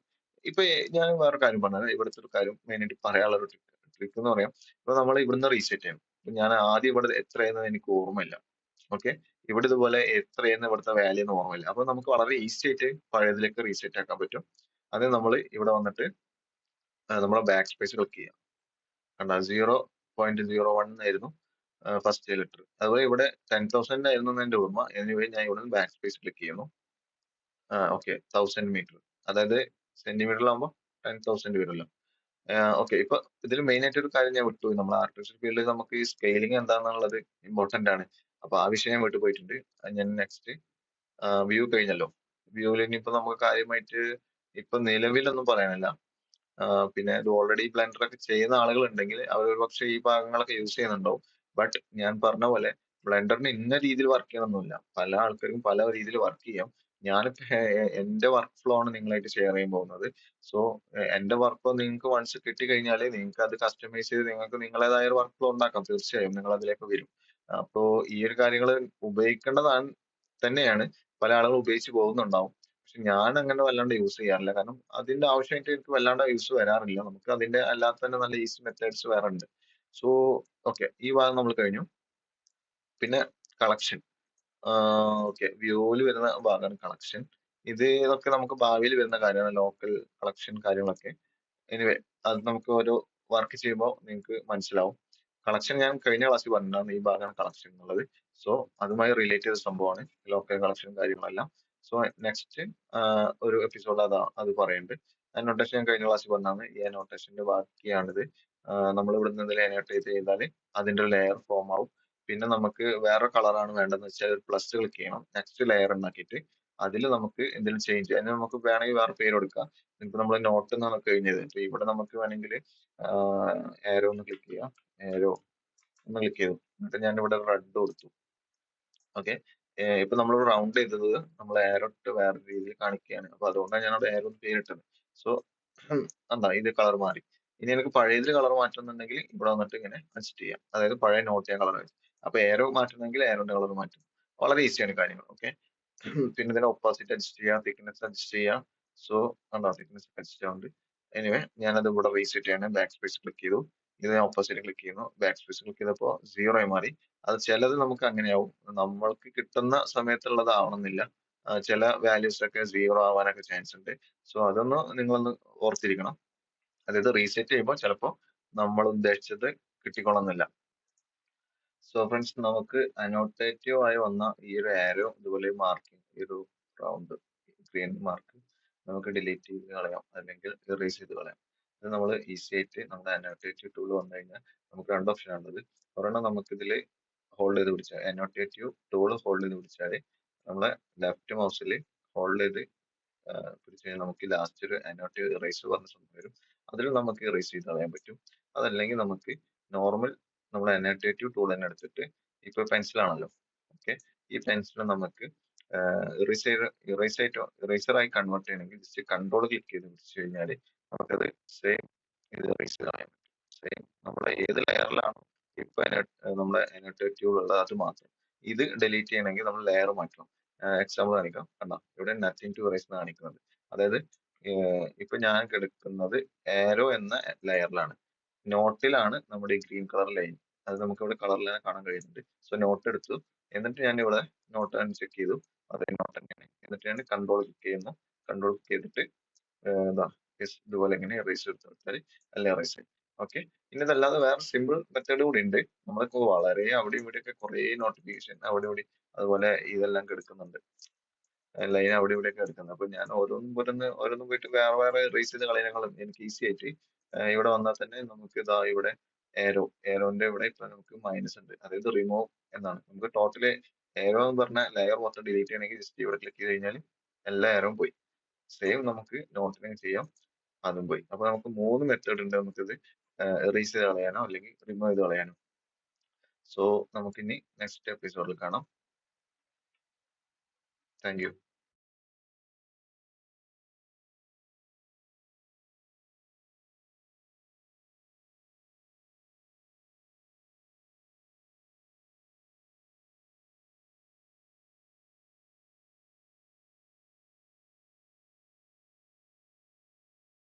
ഇപ്പൊ ഞാൻ വേറെ കാര്യം പറഞ്ഞത്, ഇവിടുത്തെ ഒരു കാര്യം മെയിനായിട്ട് പറയാനുള്ള ഒരു ട്രിക്ക് എന്ന് പറയാം. ഇപ്പൊ നമ്മൾ ഇവിടുന്ന് റീസെറ്റ് ചെയ്യണം. ഇപ്പൊ ഞാൻ ആദ്യം ഇവിടെ എത്രയെന്ന് എനിക്ക് ഓർമ്മയില്ല. ഓക്കെ, ഇവിടെ ഇതുപോലെ എത്രയെന്ന് ഇവിടുത്തെ വാല്യൂ എന്ന് ഓർമ്മയില്ല. അപ്പൊ നമുക്ക് വളരെ ഈസി ആയിട്ട് പഴയതിലേക്ക് റീസെറ്റ് ആക്കാൻ പറ്റും. അത് നമ്മൾ ഇവിടെ വന്നിട്ട് നമ്മളെ ബാക്ക് സ്പേസ് ക്ലിക്ക് ചെയ്യാം. കണ്ട 0.01 ആയിരുന്നു ഫസ്റ്റ് ലിറ്റർ. അതുപോലെ ഇവിടെ 10,000 ആയിരുന്നു എന്റെ ഓർമ്മ. എനിവേ ഞാൻ ഇവിടെ ബാക്ക് സ്പേസ് ക്ലിക്ക് ചെയ്യുന്നു. ഓക്കെ, 1000 മീറ്റർ, അതായത് സെന്റിമീറ്ററിലാകുമ്പോൾ 10,000 വരുമല്ലോ. ഓക്കെ, ഇപ്പൊ ഇതിൽ മെയിൻ ആയിട്ട് ഒരു കാര്യം ഞാൻ വിട്ടുപോയി. നമ്മൾ ആർട്ടിഫിഷ്യൽ ഫീൽഡിൽ നമുക്ക് ഈ സ്കെയിലിംഗ് എന്താണെന്നുള്ളത് ഇമ്പോർട്ടന്റ് ആണ്. അപ്പൊ ആ വിഷയം ഞാൻ വിട്ടുപോയിട്ടുണ്ട്. അത് ഞാൻ നെക്സ്റ്റ് വ്യൂ കഴിഞ്ഞല്ലോ. വ്യൂവിൽ ഇനിയിപ്പോ നമുക്ക് കാര്യമായിട്ട് ഇപ്പൊ നിലവിലൊന്നും പറയാനില്ല. പിന്നെ ഇത് ഓൾറെഡി ബ്ലെൻഡർ ഒക്കെ ചെയ്യുന്ന ആളുകൾ ഉണ്ടെങ്കിൽ അവർ ഒരുപക്ഷെ ഈ ഭാഗങ്ങളൊക്കെ യൂസ് ചെയ്യുന്നുണ്ടാവും. ബട്ട് ഞാൻ പറഞ്ഞ പോലെ ബ്ലെൻഡറിന് ഇന്ന രീതിയിൽ വർക്ക് ചെയ്യണമെന്നില്ല. പല ആൾക്കാർക്കും പല രീതിയിൽ വർക്ക് ചെയ്യാം. ഞാനിപ്പോ എന്റെ വർക്ക് ഫ്ലോ ആണ് നിങ്ങളായിട്ട് ഷെയർ ചെയ്യാൻ പോകുന്നത്. സോ എന്റെ വർക്ക് ഫ്ലോ നിങ്ങൾക്ക് വൺസ് കിട്ടിക്കഴിഞ്ഞാൽ നിങ്ങൾക്ക് അത് കസ്റ്റമൈസ് ചെയ്ത് നിങ്ങൾക്ക് നിങ്ങളേതായ ഒരു വർക്ക് ഫ്ലോ ഉണ്ടാക്കാം. തീർച്ചയായും നിങ്ങൾ അതിലേക്ക് വരും. അപ്പോ ഈ ഒരു കാര്യങ്ങൾ ഉപയോഗിക്കേണ്ടതാണ് തന്നെയാണ്. പല ആളുകളും ഉപയോഗിച്ച് പോകുന്നുണ്ടാവും. പക്ഷെ ഞാൻ അങ്ങനെ വല്ലാണ്ട് യൂസ് ചെയ്യാറില്ല. കാരണം അതിന്റെ ആവശ്യമായിട്ട് എനിക്ക് വല്ലാണ്ട് യൂസ് വരാറില്ല. നമുക്ക് അതിന്റെ അല്ലാതെ തന്നെ നല്ല ഈസി മെത്തേഡ്സ് വേറെ ഉണ്ട്. സോ ഓക്കെ, ഈ ഭാഗം നമ്മൾ കഴിഞ്ഞു. പിന്നെ കളക്ഷൻ. ഓക്കെ, വ്യൂവിൽ വരുന്ന ഭാഗമാണ് കളക്ഷൻ. ഇതൊക്കെ നമുക്ക് ഭാവിയിൽ വരുന്ന കാര്യമാണ്, ലോക്കൽ കളക്ഷൻ കാര്യങ്ങളൊക്കെ. എനിവേ അത് നമുക്ക് ഓരോ വർക്ക് ചെയ്യുമ്പോൾ നിങ്ങൾക്ക് മനസ്സിലാവും. കളക്ഷൻ ഞാൻ കഴിഞ്ഞ ക്ലാസ്സിൽ പറഞ്ഞിട്ടുണ്ടായിരുന്നു, ഈ ഭാഗമാണ് കളക്ഷൻ എന്നുള്ളത്. സോ അതുമായി റിലേറ്റ് ചെയ്ത സംഭവമാണ് ലോക്കൽ കളക്ഷനും കാര്യങ്ങളെല്ലാം. സോ നെക്സ്റ്റ് ഒരു എപ്പിസോഡ് അത് പറയുന്നുണ്ട്. അനോട്ടേഷൻ ഞാൻ കഴിഞ്ഞ ക്ലാസ്സിൽ പറഞ്ഞതാണ്. ഈ അനോട്ടേഷന്റെ ബാക്കിയാണിത്. നമ്മൾ ഇവിടെ നിന്ന് അനോട്ടേറ്റ് ചെയ്താൽ അതിന്റെ ഒരു ലെയർ ഫോം ആവും. പിന്നെ നമുക്ക് വേറെ കളറാണ് വേണ്ടതെന്ന് വെച്ചാൽ ഒരു പ്ലസ് ക്ലിക്ക് ചെയ്യണം. നെക്സ്റ്റ് ലെയർ ഉണ്ടാക്കിയിട്ട് അതിൽ നമുക്ക് എന്തെങ്കിലും ചേഞ്ച് ചെയ്യാം. അതിന് നമുക്ക് വേണമെങ്കിൽ വേറെ പേര് കൊടുക്കാം. ഇപ്പൊ നമ്മൾ നോട്ട് എന്നാണ് കഴിഞ്ഞത്. ഇപ്പൊ ഇവിടെ നമുക്ക് വേണമെങ്കിൽ ഏരോ ഒന്ന് ക്ലിക്ക് ചെയ്യാം. ഏരോ ഒന്ന് ക്ലിക്ക് ചെയ്തു. എന്നിട്ട് ഞാൻ ഇവിടെ റെഡ് കൊടുത്തു. ഓക്കെ, ഇപ്പൊ നമ്മൾ റൗണ്ട് ചെയ്തത് നമ്മൾ ഏരോ ഇട്ട് വേറെ രീതിയിൽ കാണിക്കുകയാണ്. അപ്പൊ അതുകൊണ്ടാണ് ഞാൻ അവിടെ ഏരോ പേരിട്ടത്. സോ എന്താ ഇത് കളർ മാറി. ഇനി എനിക്ക് പഴയതിൽ കളർ മാറ്റുന്നുണ്ടെങ്കിൽ ഇവിടെ വന്നിട്ട് ഇങ്ങനെ അഡ്ജസ്റ്റ് ചെയ്യാം. അതായത് പഴയ നോട്ട് ചെയ്യാൻ കളർ വെച്ച്. അപ്പൊ ഏരോ മാറ്റണമെങ്കിൽ ഏരോന്റെ കളർ മാറ്റും. വളരെ ഈസിയാണ് കാര്യങ്ങൾ. ഓക്കെ, പിന്നെ ഇതിന്റെ ഒപ്പാസിറ്റി അഡ്ജസ്റ്റ് ചെയ്യാം, തിക്നെസ് അഡ്ജസ്റ്റ് ചെയ്യാം. സോ കണ്ടോ, തിക്നെസ് അഡ്ജസ്റ്റ് ആവുന്നുണ്ട്. എനിവേ ഞാനത് ഇവിടെ റീസെറ്റ് ചെയ്യാണ്. ബാക്ക് സ്പേസ് ക്ലിക്ക് ചെയ്തു. ഇത് ഓപ്പോസിറ്റ് ക്ലിക്ക് ചെയ്യുന്നു. ബാക്ക് സ്പേസ് ക്ലിക്ക് ചെയ്തപ്പോൾ 0 ആയി മാറി. അത് ചിലത് നമുക്ക് അങ്ങനെയാവും. നമ്മൾക്ക് കിട്ടുന്ന സമയത്തുള്ളതാവണമെന്നില്ല. ചില വാല്യൂസ് ഒക്കെ 0 ആവാനൊക്കെ ചാൻസ് ഉണ്ട്. സോ അതൊന്ന് നിങ്ങളൊന്ന് ഓർത്തിരിക്കണം. അതായത് റീസെറ്റ് ചെയ്യുമ്പോൾ ചിലപ്പോൾ നമ്മൾ ഉദ്ദേശിച്ചത് കിട്ടിക്കൊള്ളുന്നില്ല. സോ ഫ്രണ്ട്സ്, നമുക്ക് അനോട്ടേറ്റീവ് ആയി വന്ന ഈ ഒരു ആരോ ഇതുപോലെ മാർക്കിംഗ്, ഈ ഒരു റൗണ്ട് ഗ്രീൻ മാർക്ക് നമുക്ക് ഡിലീറ്റ് ചെയ്ത് കളയാം, അല്ലെങ്കിൽ ഇറേസ് ചെയ്ത് കളയാം. ഇത് നമ്മൾ ഈസി ആയിട്ട് നമ്മുടെ അനോട്ടേറ്റീവ് ടൂൾ വന്നു കഴിഞ്ഞാൽ നമുക്ക് രണ്ട് ഓപ്ഷൻ ആണുള്ളത്. ഒരെണ്ണം നമുക്ക് ഇതിൽ ഹോൾഡ് ചെയ്ത് പിടിച്ചാൽ, അനോട്ടേറ്റീവ് ടൂൾ ഹോൾഡ് ചെയ്ത് പിടിച്ചാൽ നമ്മളെ ലെഫ്റ്റ് മൗസിൽ ഹോൾഡ് ചെയ്ത് പിടിച്ച് കഴിഞ്ഞാൽ നമുക്ക് ലാസ്റ്റ് ഒരു അനോട്ടേറ്റീവ് ഇറേസ് പറഞ്ഞ സംഭവം വരും. അതിൽ നമുക്ക് ഇറേസ് ചെയ്ത് കളയാൻ പറ്റും. അതല്ലെങ്കിൽ നമുക്ക് നോർമൽ നമ്മുടെ അനോട്ടേറ്റീവ് ടൂൾ തന്നെ എടുത്തിട്ട്, ഇപ്പൊ പെൻസിലാണല്ലോ, ഓക്കെ, ഈ പെൻസിൽ നമുക്ക് ഇറേസറായി കൺവേർട്ട് ചെയ്യണമെങ്കിൽ ജസ്റ്റ് കൺട്രോൾ ക്ലിക്ക് ചെയ്ത് പിടിച്ചു കഴിഞ്ഞാൽ നമുക്കത് സെയിം ഇത് ഇറേസ് ചെയ്ത് കളയാൻ പറ്റും. സെയിം നമ്മുടെ ഏത് ലെയറിലാണോ ഇപ്പൊ നമ്മുടെ അനോട്ടേറ്റീവ് ഉള്ളത് അത് മാത്രം. ഇത് ഡിലീറ്റ് ചെയ്യണമെങ്കിൽ നമ്മൾ ലെയർ മാറ്റണം. എക്സാമ്പിൾ കാണിക്കാം. കണ്ടോ, ഇവിടെ നത്തിങ് ടു ഇറേസ് കാണിക്കുന്നത്. അതായത് ഇപ്പൊ ഞാൻ കിടക്കുന്നത് ആരോ എന്ന ലെയറിലാണ്. നോട്ടിലാണ് നമ്മുടെ ഈ ഗ്രീൻ കളർ ലൈൻ. അത് നമുക്ക് ഇവിടെ കളറിൽ തന്നെ കാണാൻ കഴിയുന്നുണ്ട്. സോ നോട്ട് എടുത്തു, എന്നിട്ട് ഞാൻ ഇവിടെ നോട്ട് ചെക്ക് ചെയ്തു, അതേ നോട്ട് തന്നെയാണ്. എന്നിട്ട് ഞാൻ കൺട്രോൾ ക്ലിക്ക് ചെയ്യുന്നു. കൺട്രോൾ ക്ലിക്ക് ചെയ്തിട്ട് ഇതാ ഇതുപോലെ ഇങ്ങനെ എറേസ് എടുത്ത് വെച്ചാൽ എല്ലാം എറേസ് ആയി. ഓക്കെ. ഇനി ഇതല്ലാതെ വേറെ സിമ്പിൾ മെത്തേഡ് കൂടി ഉണ്ട്. നമ്മളിപ്പോ വളരെ അവിടെ ഇവിടെയൊക്കെ കുറെ നോട്ടിഫിക്കേഷൻ അവിടെ ഇവിടെ അതുപോലെ ഇതെല്ലാം കിടക്കുന്നുണ്ട്, ലൈൻ അവിടെ ഇവിടെയൊക്കെ എടുക്കുന്നത്. അപ്പൊ ഞാൻ ഓരോന്നും പോയിട്ട് വേറെ വേറെ റേസ് ചെയ്ത് കളയുന്നതിനേക്കാളും എനിക്ക് ഈസി ആയിട്ട് ഇവിടെ വന്നാൽ തന്നെ നമുക്ക് ഇതാ ഇവിടെ ഏരോന്റെ ഇവിടെ ഇപ്പൊ നമുക്ക് മൈനസ് ഉണ്ട്, അതായത് റിമൂവ് എന്നാണ്. നമുക്ക് ടോട്ടല് ഏരോ എന്ന് പറഞ്ഞ ലെയർ മൊത്തം ഡിലീറ്റ് ചെയ്യണമെങ്കിൽ ജസ്റ്റ് ഇവിടെ ക്ലിക്ക് ചെയ്ത് കഴിഞ്ഞാൽ എല്ലാ ഏരോയും പോയി. സെയിം നമുക്ക് നോട്ടിനെ ചെയ്യാം, അതും പോയി. അപ്പൊ നമുക്ക് മൂന്ന് മെത്തേഡ് ഉണ്ട് നമുക്കിത് എറേസ് ചെയ്ത് കളയാനോ അല്ലെങ്കിൽ റിമൂവ് ചെയ്ത് കളയാനോ. സോ നമുക്കിനി നെക്സ്റ്റ് എപ്പിസോഡിൽ കാണാം. Thank you.